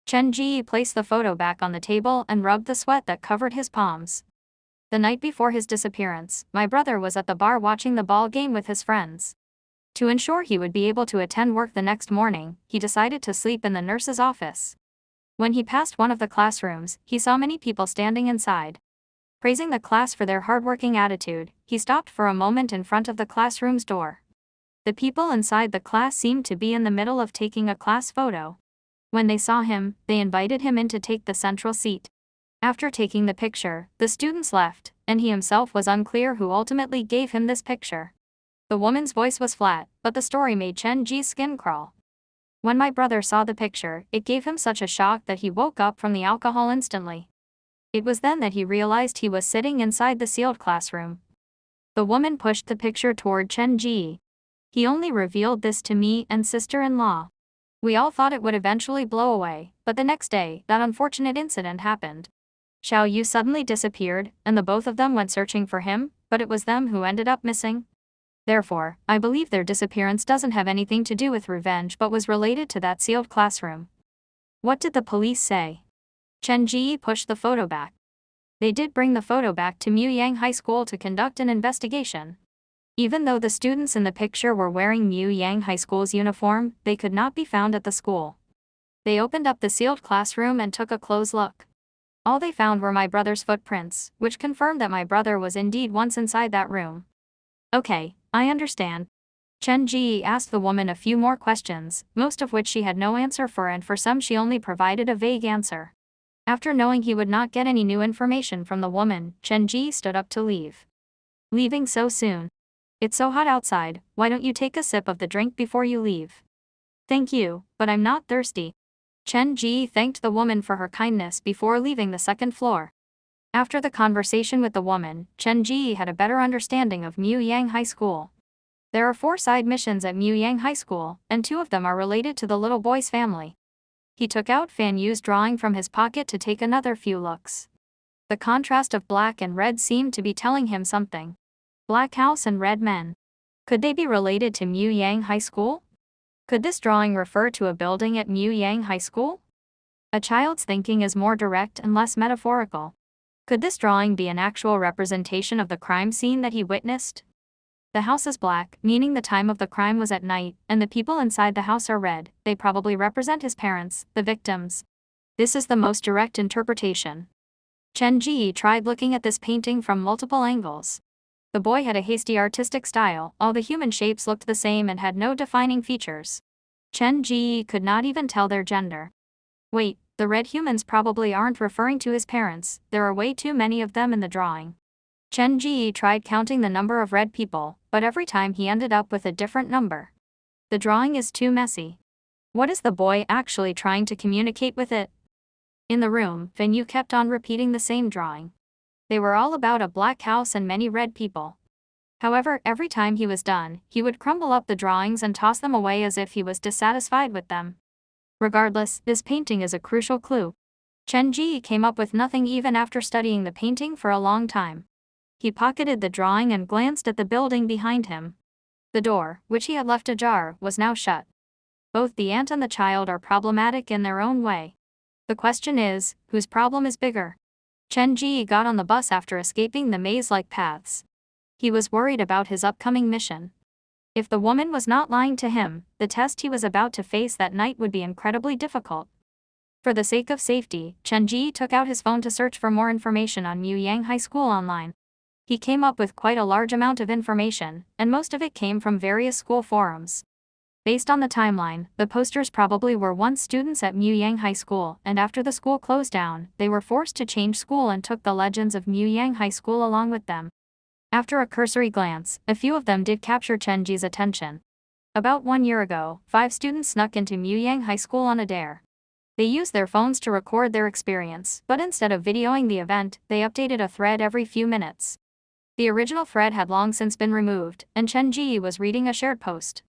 Chen Ji placed the photo back on the table and rubbed the sweat that covered his palms. The night before his disappearance, my brother was at the bar watching the ball game with his friends. To ensure he would be able to attend work the next morning, he decided to sleep in the nurse's office. When he passed one of the classrooms, he saw many people standing inside. Praising the class for their hardworking attitude, he stopped for a moment in front of the classroom's door. The people inside the class seemed to be in the middle of taking a class photo. When they saw him, they invited him in to take the central seat. After taking the picture, the students left, and he himself was unclear who ultimately gave him this picture. The woman's voice was flat, but the story made Chen Ji's skin crawl. When my brother saw the picture, it gave him such a shock that he woke up from the alcohol instantly. It was then that he realized he was sitting inside the sealed classroom. The woman pushed the picture toward Chen Ji. He only revealed this to me and sister-in-law. We all thought it would eventually blow away, but the next day, that unfortunate incident happened. Xiao Yu suddenly disappeared, and the both of them went searching for him, but it was them who ended up missing. Therefore, I believe their disappearance doesn't have anything to do with revenge but was related to that sealed classroom. What did the police say? Chen Ji pushed the photo back. They did bring the photo back to Mu Yang High School to conduct an investigation. Even though the students in the picture were wearing Mu Yang High School's uniform, they could not be found at the school. They opened up the sealed classroom and took a close look. All they found were my brother's footprints, which confirmed that my brother was indeed once inside that room. Okay, I understand. Chen Ji asked the woman a few more questions, most of which she had no answer for, and for some she only provided a vague answer. After knowing he would not get any new information from the woman, Chen Ji stood up to leave. Leaving so soon? It's so hot outside, why don't you take a sip of the drink before you leave? Thank you, but I'm not thirsty. Chen Ji thanked the woman for her kindness before leaving the second floor. After the conversation with the woman, Chen Ji had a better understanding of Yang High School. There are 4 side missions at Yang High School, and 2 of them are related to the little boy's family. He took out Fan Yu's drawing from his pocket to take another few looks. The contrast of black and red seemed to be telling him something. Black house and red men. Could they be related to Yang High School? Could this drawing refer to a building at Yang High School? A child's thinking is more direct and less metaphorical. Could this drawing be an actual representation of the crime scene that he witnessed? The house is black, meaning the time of the crime was at night, and the people inside the house are red. They probably represent his parents, the victims. This is the most direct interpretation. Chen Ji tried looking at this painting from multiple angles. The boy had a hasty artistic style, all the human shapes looked the same and had no defining features. Chen Ji could not even tell their gender. Wait, the red humans probably aren't referring to his parents, there are way too many of them in the drawing. Chen Ji tried counting the number of red people, but every time he ended up with a different number. The drawing is too messy. What is the boy actually trying to communicate with it? In the room, Fan Yu kept on repeating the same drawing. They were all about a black house and many red people. However, every time he was done, he would crumble up the drawings and toss them away as if he was dissatisfied with them. Regardless, this painting is a crucial clue. Chen Ji came up with nothing even after studying the painting for a long time. He pocketed the drawing and glanced at the building behind him. The door, which he had left ajar, was now shut. Both the aunt and the child are problematic in their own way. The question is, whose problem is bigger? Chen Ji got on the bus after escaping the maze-like paths. He was worried about his upcoming mission. If the woman was not lying to him, the test he was about to face that night would be incredibly difficult. For the sake of safety, Chen Ji took out his phone to search for more information on Yang High School online. He came up with quite a large amount of information, and most of it came from various school forums. Based on the timeline, the posters probably were once students at Yang High School, and after the school closed down, they were forced to change school and took the legends of Yang High School along with them. After a cursory glance, a few of them did capture Chen Ji's attention. About 1 year ago, 5 students snuck into Yang High School on a dare. They used their phones to record their experience, but instead of videoing the event, they updated a thread every few minutes. The original thread had long since been removed, and Chen Ji was reading a shared post.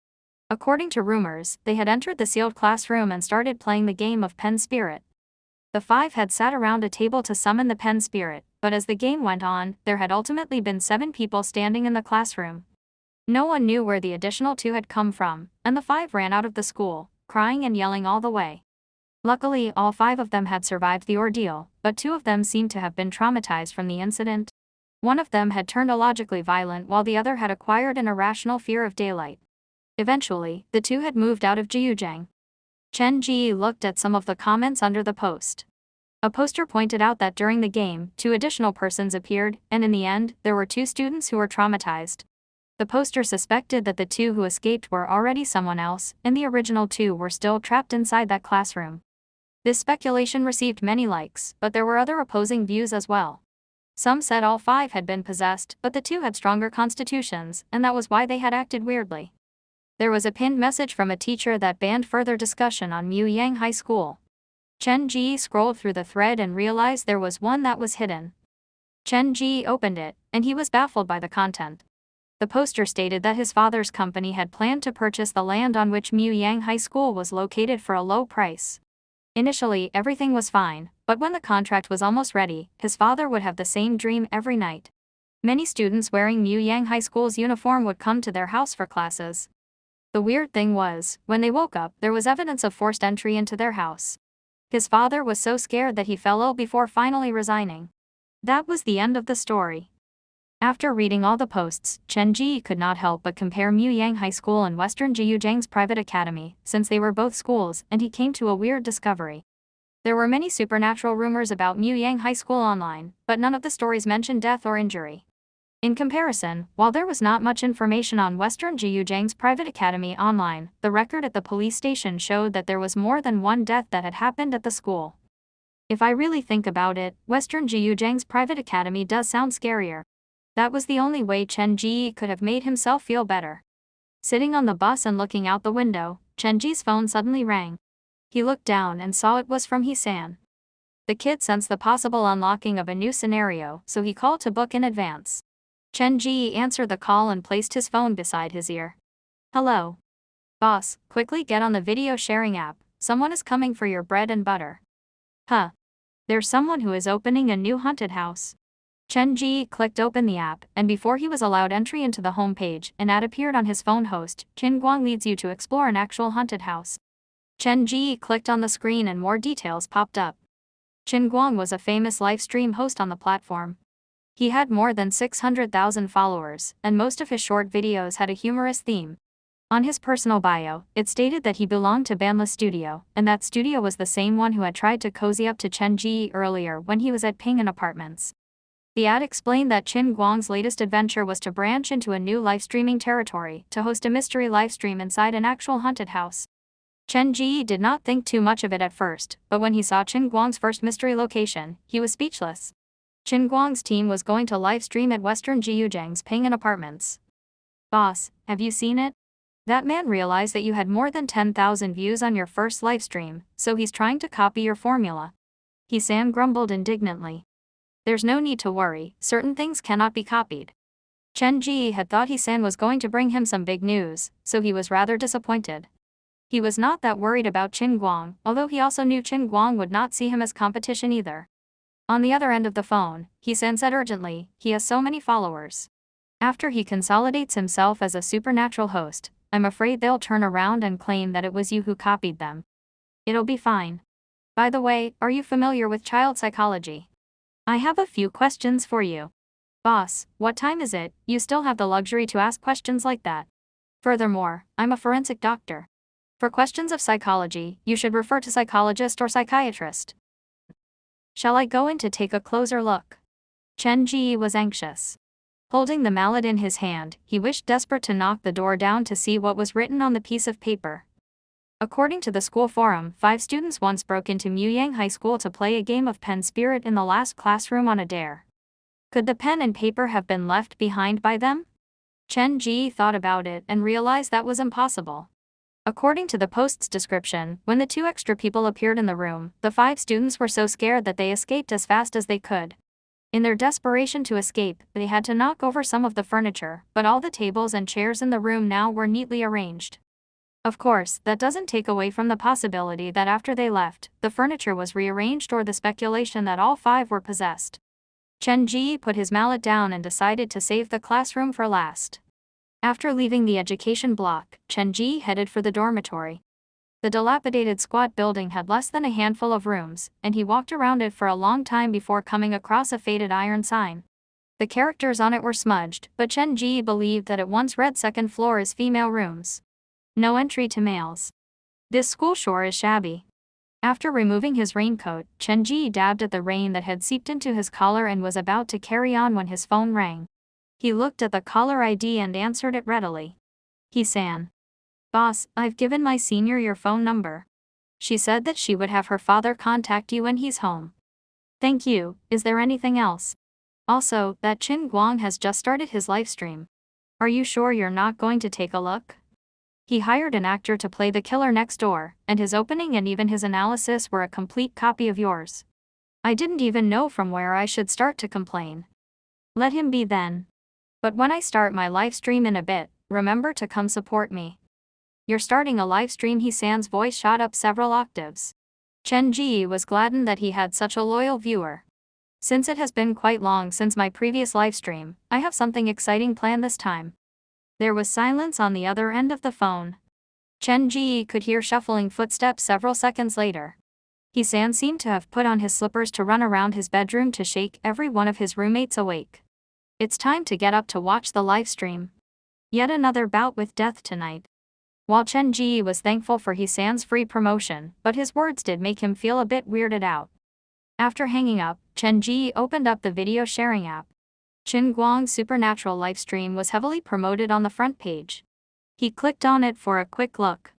According to rumors, they had entered the sealed classroom and started playing the game of Pen Spirit. The 5 had sat around a table to summon the Pen Spirit, but as the game went on, there had ultimately been 7 people standing in the classroom. No one knew where the additional 2 had come from, and the 5 ran out of the school, crying and yelling all the way. Luckily, all 5 of them had survived the ordeal, but 2 of them seemed to have been traumatized from the incident. One of them had turned illogically violent while the other had acquired an irrational fear of daylight. Eventually, the 2 had moved out of Jiuzhang. Chen Ji looked at some of the comments under the post. A poster pointed out that during the game, 2 additional persons appeared, and in the end, there were 2 students who were traumatized. The poster suspected that the 2 who escaped were already someone else, and the original 2 were still trapped inside that classroom. This speculation received many likes, but there were other opposing views as well. Some said all 5 had been possessed, but the 2 had stronger constitutions, and that was why they had acted weirdly. There was a pinned message from a teacher that banned further discussion on Yang High School. Chen Ji scrolled through the thread and realized there was one that was hidden. Chen Ji opened it, and he was baffled by the content. The poster stated that his father's company had planned to purchase the land on which Yang High School was located for a low price. Initially, everything was fine, but when the contract was almost ready, his father would have the same dream every night. Many students wearing Yang High School's uniform would come to their house for classes. The weird thing was, when they woke up, there was evidence of forced entry into their house. His father was so scared that he fell ill before finally resigning. That was the end of the story. After reading all the posts, Chen Ji could not help but compare Yang High School and Western Jiuzhang's private academy, since they were both schools, and he came to a weird discovery. There were many supernatural rumors about Yang High School online, but none of the stories mentioned death or injury. In comparison, while there was not much information on Western Jiuzhang's private academy online, the record at the police station showed that there was more than one death that had happened at the school. If I really think about it, Western Jiuzhang's private academy does sound scarier. That was the only way Chen Ji could have made himself feel better. Sitting on the bus and looking out the window, Chen Ji's phone suddenly rang. He looked down and saw it was from He-san. The kid sensed the possible unlocking of a new scenario, so he called to book in advance. Chen Ji answered the call and placed his phone beside his ear. Hello. Boss, quickly get on the video sharing app, someone is coming for your bread and butter. Huh. There's someone who is opening a new haunted house. Chen Ji clicked open the app, and before he was allowed entry into the home page, an ad appeared on his phone. Host, Qin Guang leads you to explore an actual haunted house. Chen Ji clicked on the screen and more details popped up. Qin Guang was a famous live stream host on the platform. He had more than 600,000 followers, and most of his short videos had a humorous theme. On his personal bio, it stated that he belonged to Banla Studio, and that studio was the same one who had tried to cozy up to Chen Ji earlier when he was at Ping'an Apartments. The ad explained that Qin Guang's latest adventure was to branch into a new live streaming territory, to host a mystery livestream inside an actual haunted house. Chen Ji did not think too much of it at first, but when he saw Qin Guang's first mystery location, he was speechless. Qin Guang's team was going to live stream at Western Jiuzhang's Ping'an Apartments. Boss, have you seen it? That man realized that you had more than 10,000 views on your first livestream, so he's trying to copy your formula. He-san grumbled indignantly. There's no need to worry, certain things cannot be copied. Chen Ji had thought He-san was going to bring him some big news, so he was rather disappointed. He was not that worried about Qin Guang, although he also knew Qin Guang would not see him as competition either. On the other end of the phone, He-san said urgently, he has so many followers. After he consolidates himself as a supernatural host, I'm afraid they'll turn around and claim that it was you who copied them. It'll be fine. By the way, are you familiar with child psychology? I have a few questions for you. Boss, what time is it? You still have the luxury to ask questions like that. Furthermore, I'm a forensic doctor. For questions of psychology, you should refer to psychologist or psychiatrist. Shall I go in to take a closer look? Chen Ji was anxious. Holding the mallet in his hand, he wished desperate to knock the door down to see what was written on the piece of paper. According to the school forum, 5 students once broke into Muyang High School to play a game of pen spirit in the last classroom on a dare. Could the pen and paper have been left behind by them? Chen Ji thought about it and realized that was impossible. According to the post's description, when the 2 extra people appeared in the room, the 5 students were so scared that they escaped as fast as they could. In their desperation to escape, they had to knock over some of the furniture, but all the tables and chairs in the room now were neatly arranged. Of course, that doesn't take away from the possibility that after they left, the furniture was rearranged or the speculation that all 5 were possessed. Chen Ji put his mallet down and decided to save the classroom for last. After leaving the education block, Chen Ji headed for the dormitory. The dilapidated squat building had less than a handful of rooms, and he walked around it for a long time before coming across a faded iron sign. The characters on it were smudged, but Chen Ji believed that it once read second floor is female rooms. No entry to males. This school sure is shabby. After removing his raincoat, Chen Ji dabbed at the rain that had seeped into his collar and was about to carry on when his phone rang. He looked at the caller ID and answered it readily. He-san. Boss, I've given my senior your phone number. She said that she would have her father contact you when he's home. Thank you. Is there anything else? Also, that Qin Guang has just started his livestream. Are you sure you're not going to take a look? He hired an actor to play the killer next door, and his opening and even his analysis were a complete copy of yours. I didn't even know from where I should start to complain. Let him be then. But when I start my live stream in a bit, remember to come support me. You're starting a live stream? He-san's voice shot up several octaves. Chen Ji was gladdened that he had such a loyal viewer. Since it has been quite long since my previous live stream, I have something exciting planned this time. There was silence on the other end of the phone. Chen Ji could hear shuffling footsteps several seconds later. He-san seemed to have put on his slippers to run around his bedroom to shake every one of his roommates awake. It's time to get up to watch the live stream. Yet another bout with death tonight. While Chen Ji was thankful for He-san's free promotion, but his words did make him feel a bit weirded out. After hanging up, Chen Ji opened up the video sharing app. Qin Guang's supernatural livestream was heavily promoted on the front page. He clicked on it for a quick look.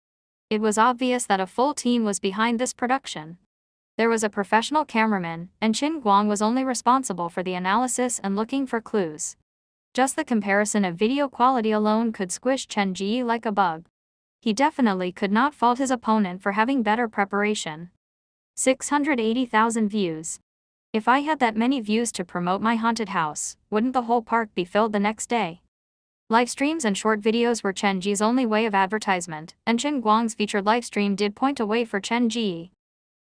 It was obvious that a full team was behind this production. There was a professional cameraman, and Qin Guang was only responsible for the analysis and looking for clues. Just the comparison of video quality alone could squish Chen Ji like a bug. He definitely could not fault his opponent for having better preparation. 680,000 views. If I had that many views to promote my haunted house, wouldn't the whole park be filled the next day? Live streams and short videos were Chen Ji's only way of advertisement, and Qin Guang's featured livestream did point a way for Chen Ji.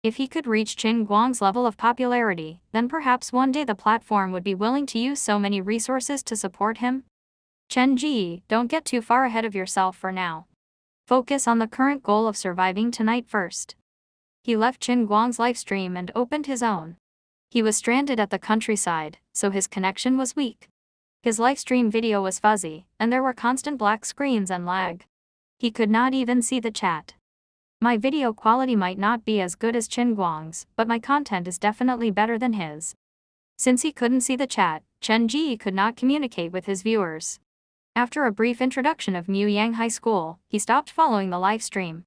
If he could reach Qin Guang's level of popularity, then perhaps one day the platform would be willing to use so many resources to support him. Chen Ji, don't get too far ahead of yourself for now. Focus on the current goal of surviving tonight first. He left Qin Guang's livestream and opened his own. He was stranded at the countryside, so his connection was weak. His livestream video was fuzzy, and there were constant black screens and lag. He could not even see the chat. My video quality might not be as good as Qin Guang's, but my content is definitely better than his. Since he couldn't see the chat, Chen Ji could not communicate with his viewers. After a brief introduction of Muyang High School, he stopped following the livestream.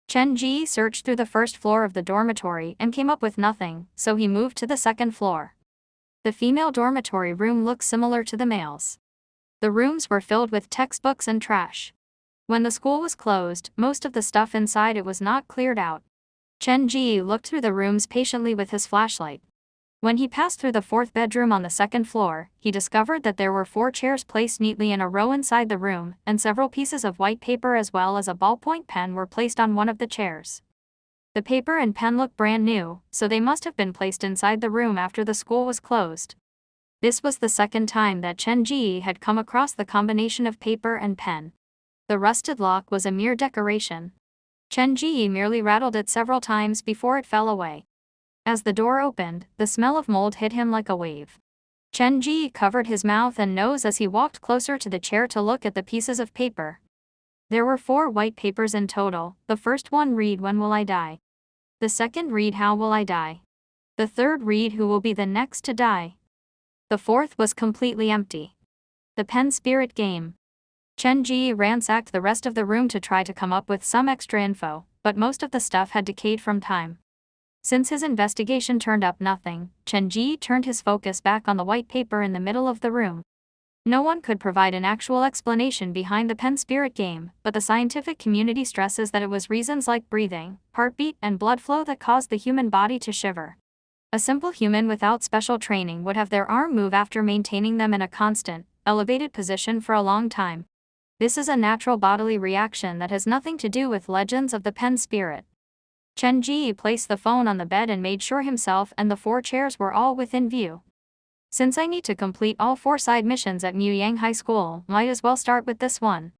Chen Ji searched through the first floor of the dormitory and came up with nothing, so he moved to the second floor. The female dormitory room looked similar to the male's. The rooms were filled with textbooks and trash. When the school was closed, most of the stuff inside it was not cleared out. Chen Ji looked through the rooms patiently with his flashlight. When he passed through the fourth bedroom on the second floor, he discovered that there were 4 chairs placed neatly in a row inside the room, and several pieces of white paper as well as a ballpoint pen were placed on one of the chairs. The paper and pen looked brand new, so they must have been placed inside the room after the school was closed. This was the second time that Chen Ji had come across the combination of paper and pen. The rusted lock was a mere decoration. Chen Ji merely rattled it several times before it fell away. As the door opened, the smell of mold hit him like a wave. Chen Ji covered his mouth and nose as he walked closer to the chair to look at the pieces of paper. There were 4 white papers in total. The first one read, "When will I die?" The second read, "How will I die?" The third read, "Who will be the next to die?" The fourth was completely empty. The pen spirit game. Chen Ji ransacked the rest of the room to try to come up with some extra info, but most of the stuff had decayed from time. Since his investigation turned up nothing, Chen Ji turned his focus back on the white paper in the middle of the room. No one could provide an actual explanation behind the pen spirit game, but the scientific community stresses that it was reasons like breathing, heartbeat, and blood flow that caused the human body to shiver. A simple human without special training would have their arm move after maintaining them in a constant, elevated position for a long time. This is a natural bodily reaction that has nothing to do with legends of the pen spirit. Chen Ji placed the phone on the bed and made sure himself and the 4 chairs were all within view. Since I need to complete all 4 side missions at Muyang High School, might as well start with this one.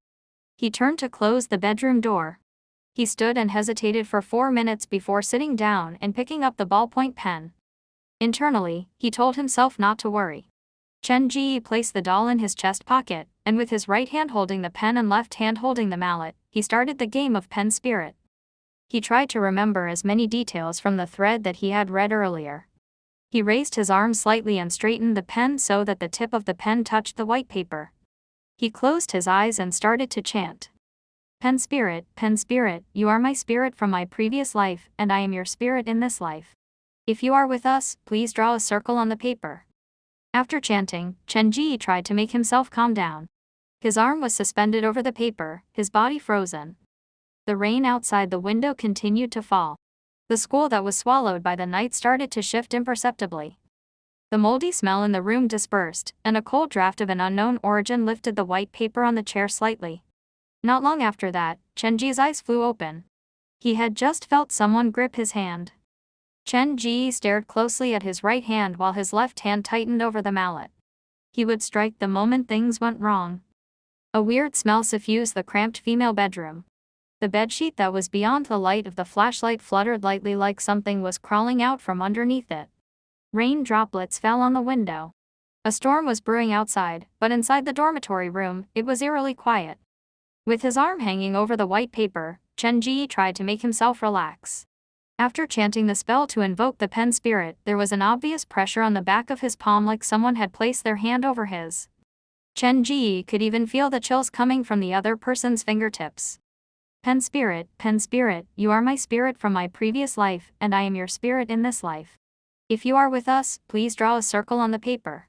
He turned to close the bedroom door. He stood and hesitated for 4 minutes before sitting down and picking up the ballpoint pen. Internally, he told himself not to worry. Chen Ji placed the doll in his chest pocket, and with his right hand holding the pen and left hand holding the mallet, he started the game of pen spirit. He tried to remember as many details from the thread that he had read earlier. He raised his arm slightly and straightened the pen so that the tip of the pen touched the white paper. He closed his eyes and started to chant. Pen spirit, you are my spirit from my previous life, and I am your spirit in this life. If you are with us, please draw a circle on the paper. After chanting, Chen Ji tried to make himself calm down. His arm was suspended over the paper, his body frozen. The rain outside the window continued to fall. The school that was swallowed by the night started to shift imperceptibly. The moldy smell in the room dispersed, and a cold draft of an unknown origin lifted the white paper on the chair slightly. Not long after that, Chen Ji's eyes flew open. He had just felt someone grip his hand. Chen Ji stared closely at his right hand while his left hand tightened over the mallet. He would strike the moment things went wrong. A weird smell suffused the cramped female bedroom. The bedsheet that was beyond the light of the flashlight fluttered lightly like something was crawling out from underneath it. Rain droplets fell on the window. A storm was brewing outside, but inside the dormitory room, it was eerily quiet. With his arm hanging over the white paper, Chen Ji tried to make himself relax. After chanting the spell to invoke the pen spirit, there was an obvious pressure on the back of his palm like someone had placed their hand over his. Chen Ji could even feel the chills coming from the other person's fingertips. Pen spirit, you are my spirit from my previous life, and I am your spirit in this life. If you are with us, please draw a circle on the paper.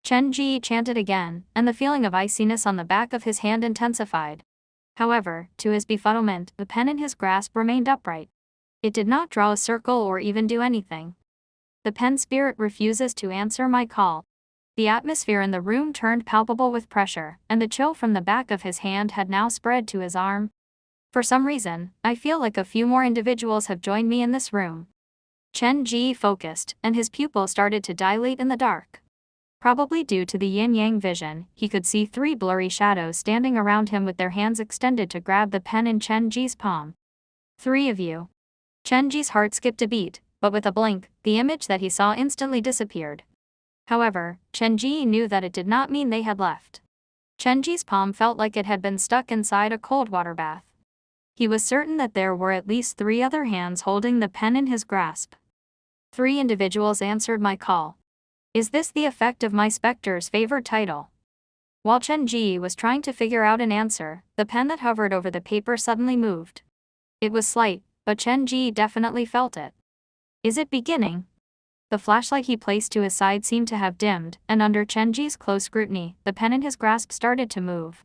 Chen Ji chanted again, and the feeling of iciness on the back of his hand intensified. However, to his befuddlement, the pen in his grasp remained upright. It did not draw a circle or even do anything. The pen spirit refuses to answer my call. The atmosphere in the room turned palpable with pressure, and the chill from the back of his hand had now spread to his arm. For some reason, I feel like a few more individuals have joined me in this room. Chen Ji focused, and his pupil started to dilate in the dark. Probably due to the yin-yang vision, he could see 3 blurry shadows standing around him with their hands extended to grab the pen in Chen Ji's palm. 3 of you. Chen Ji's heart skipped a beat, but with a blink, the image that he saw instantly disappeared. However, Chen Ji knew that it did not mean they had left. Chen Ji's palm felt like it had been stuck inside a cold water bath. He was certain that there were at least 3 other hands holding the pen in his grasp. 3 individuals answered my call. Is this the effect of my specter's favored title? While Chen Ji was trying to figure out an answer, the pen that hovered over the paper suddenly moved. It was slight, but Chen Ji definitely felt it. Is it beginning? The flashlight he placed to his side seemed to have dimmed, and under Chen Ji's close scrutiny, the pen in his grasp started to move.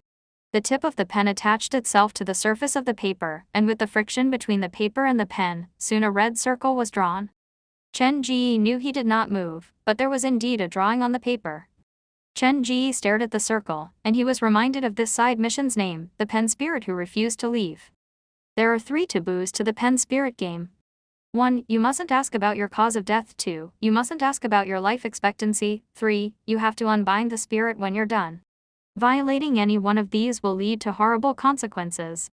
The tip of the pen attached itself to the surface of the paper, and with the friction between the paper and the pen, soon a red circle was drawn. Chen Ji knew he did not move, but there was indeed a drawing on the paper. Chen Ji stared at the circle, and he was reminded of this side mission's name, the pen spirit who refused to leave. There are 3 taboos to the pen spirit game. 1. You mustn't ask about your cause of death. 2. You mustn't ask about your life expectancy. 3. You have to unbind the spirit when you're done. Violating any one of these will lead to horrible consequences.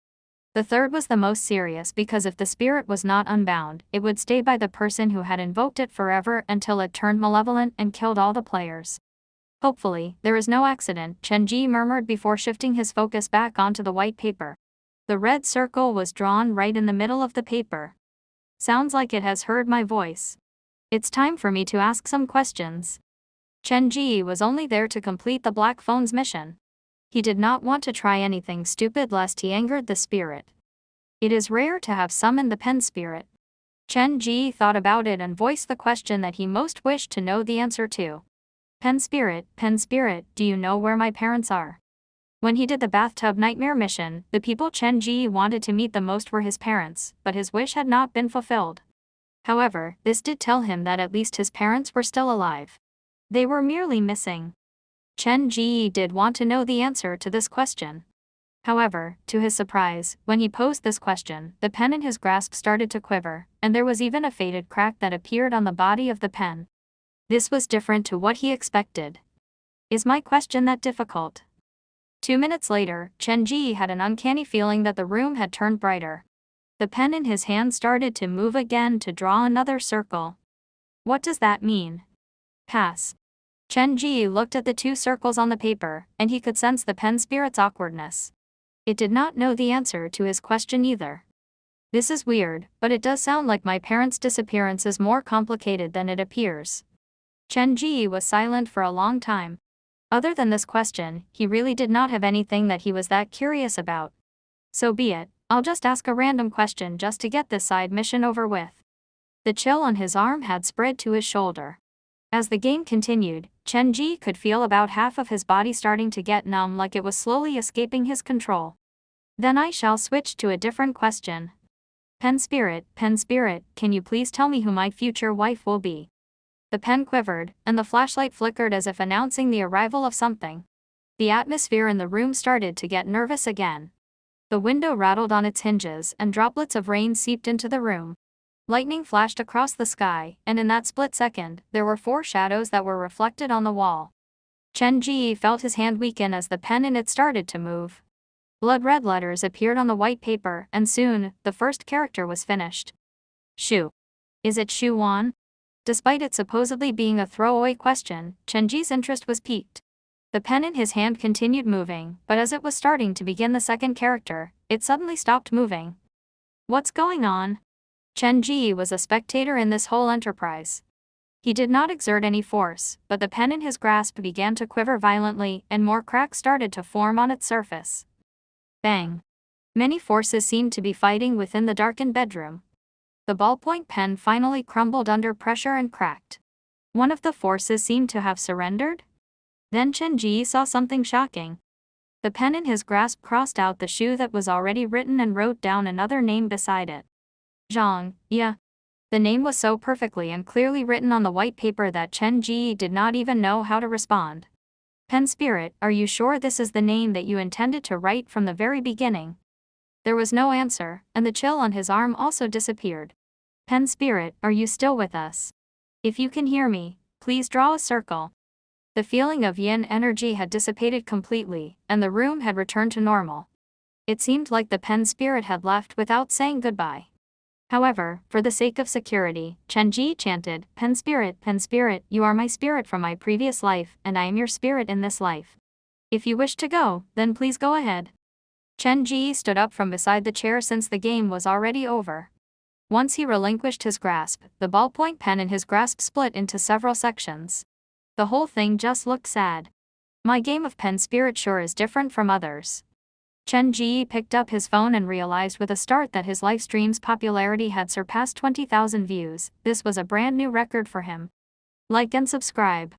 The third was the most serious because if the spirit was not unbound, it would stay by the person who had invoked it forever until it turned malevolent and killed all the players. Hopefully, there is no accident, Chen Ji murmured before shifting his focus back onto the white paper. The red circle was drawn right in the middle of the paper. Sounds like it has heard my voice. It's time for me to ask some questions. Chen Ji was only there to complete the Black Phone's mission. He did not want to try anything stupid lest he angered the spirit. It is rare to have summoned the pen spirit. Chen Ji thought about it and voiced the question that he most wished to know the answer to. Pen spirit, do you know where my parents are? When he did the bathtub nightmare mission, the people Chen Ji wanted to meet the most were his parents, but his wish had not been fulfilled. However, this did tell him that at least his parents were still alive. They were merely missing. Chen Ji did want to know the answer to this question. However, to his surprise, when he posed this question, the pen in his grasp started to quiver, and there was even a faded crack that appeared on the body of the pen. This was different to what he expected. Is my question that difficult? 2 minutes later, Chen Ji had an uncanny feeling that the room had turned brighter. The pen in his hand started to move again to draw another circle. What does that mean? Pass. Chen Ji looked at the 2 circles on the paper, and he could sense the pen spirit's awkwardness. It did not know the answer to his question either. This is weird, but it does sound like my parents' disappearance is more complicated than it appears. Chen Ji was silent for a long time. Other than this question, he really did not have anything that he was that curious about. So be it, I'll just ask a random question just to get this side mission over with. The chill on his arm had spread to his shoulder. As the game continued, Chen Ji could feel about half of his body starting to get numb, like it was slowly escaping his control. Then I shall switch to a different question. Pen spirit, can you please tell me who my future wife will be? The pen quivered, and the flashlight flickered as if announcing the arrival of something. The atmosphere in the room started to get nervous again. The window rattled on its hinges, and droplets of rain seeped into the room. Lightning flashed across the sky, and in that split second, there were 4 shadows that were reflected on the wall. Chen Ji felt his hand weaken as the pen in it started to move. Blood-red letters appeared on the white paper, and soon, the first character was finished. Shu. Is it Shu Wan? Despite it supposedly being a throwaway question, Chen Ji's interest was piqued. The pen in his hand continued moving, but as it was starting to begin the second character, it suddenly stopped moving. What's going on? Chen Ji was a spectator in this whole enterprise. He did not exert any force, but the pen in his grasp began to quiver violently, and more cracks started to form on its surface. Bang! Many forces seemed to be fighting within the darkened bedroom. The ballpoint pen finally crumbled under pressure and cracked. One of the forces seemed to have surrendered? Then Chen Ji saw something shocking. The pen in his grasp crossed out the Shu that was already written and wrote down another name beside it. Zhang, yeah. The name was so perfectly and clearly written on the white paper that Chen Ji did not even know how to respond. Pen Spirit, are you sure this is the name that you intended to write from the very beginning? There was no answer, and the chill on his arm also disappeared. Pen Spirit, are you still with us? If you can hear me, please draw a circle. The feeling of yin energy had dissipated completely, and the room had returned to normal. It seemed like the Pen Spirit had left without saying goodbye. However, for the sake of security, Chen Ji chanted, Pen Spirit, you are my spirit from my previous life, and I am your spirit in this life. If you wish to go, then please go ahead. Chen Ji stood up from beside the chair since the game was already over. Once he relinquished his grasp, the ballpoint pen in his grasp split into several sections. The whole thing just looked sad. My game of Pen Spirit sure is different from others. Chen Ji picked up his phone and realized with a start that his live stream's popularity had surpassed 20,000 views. This was a brand new record for him. Like and subscribe.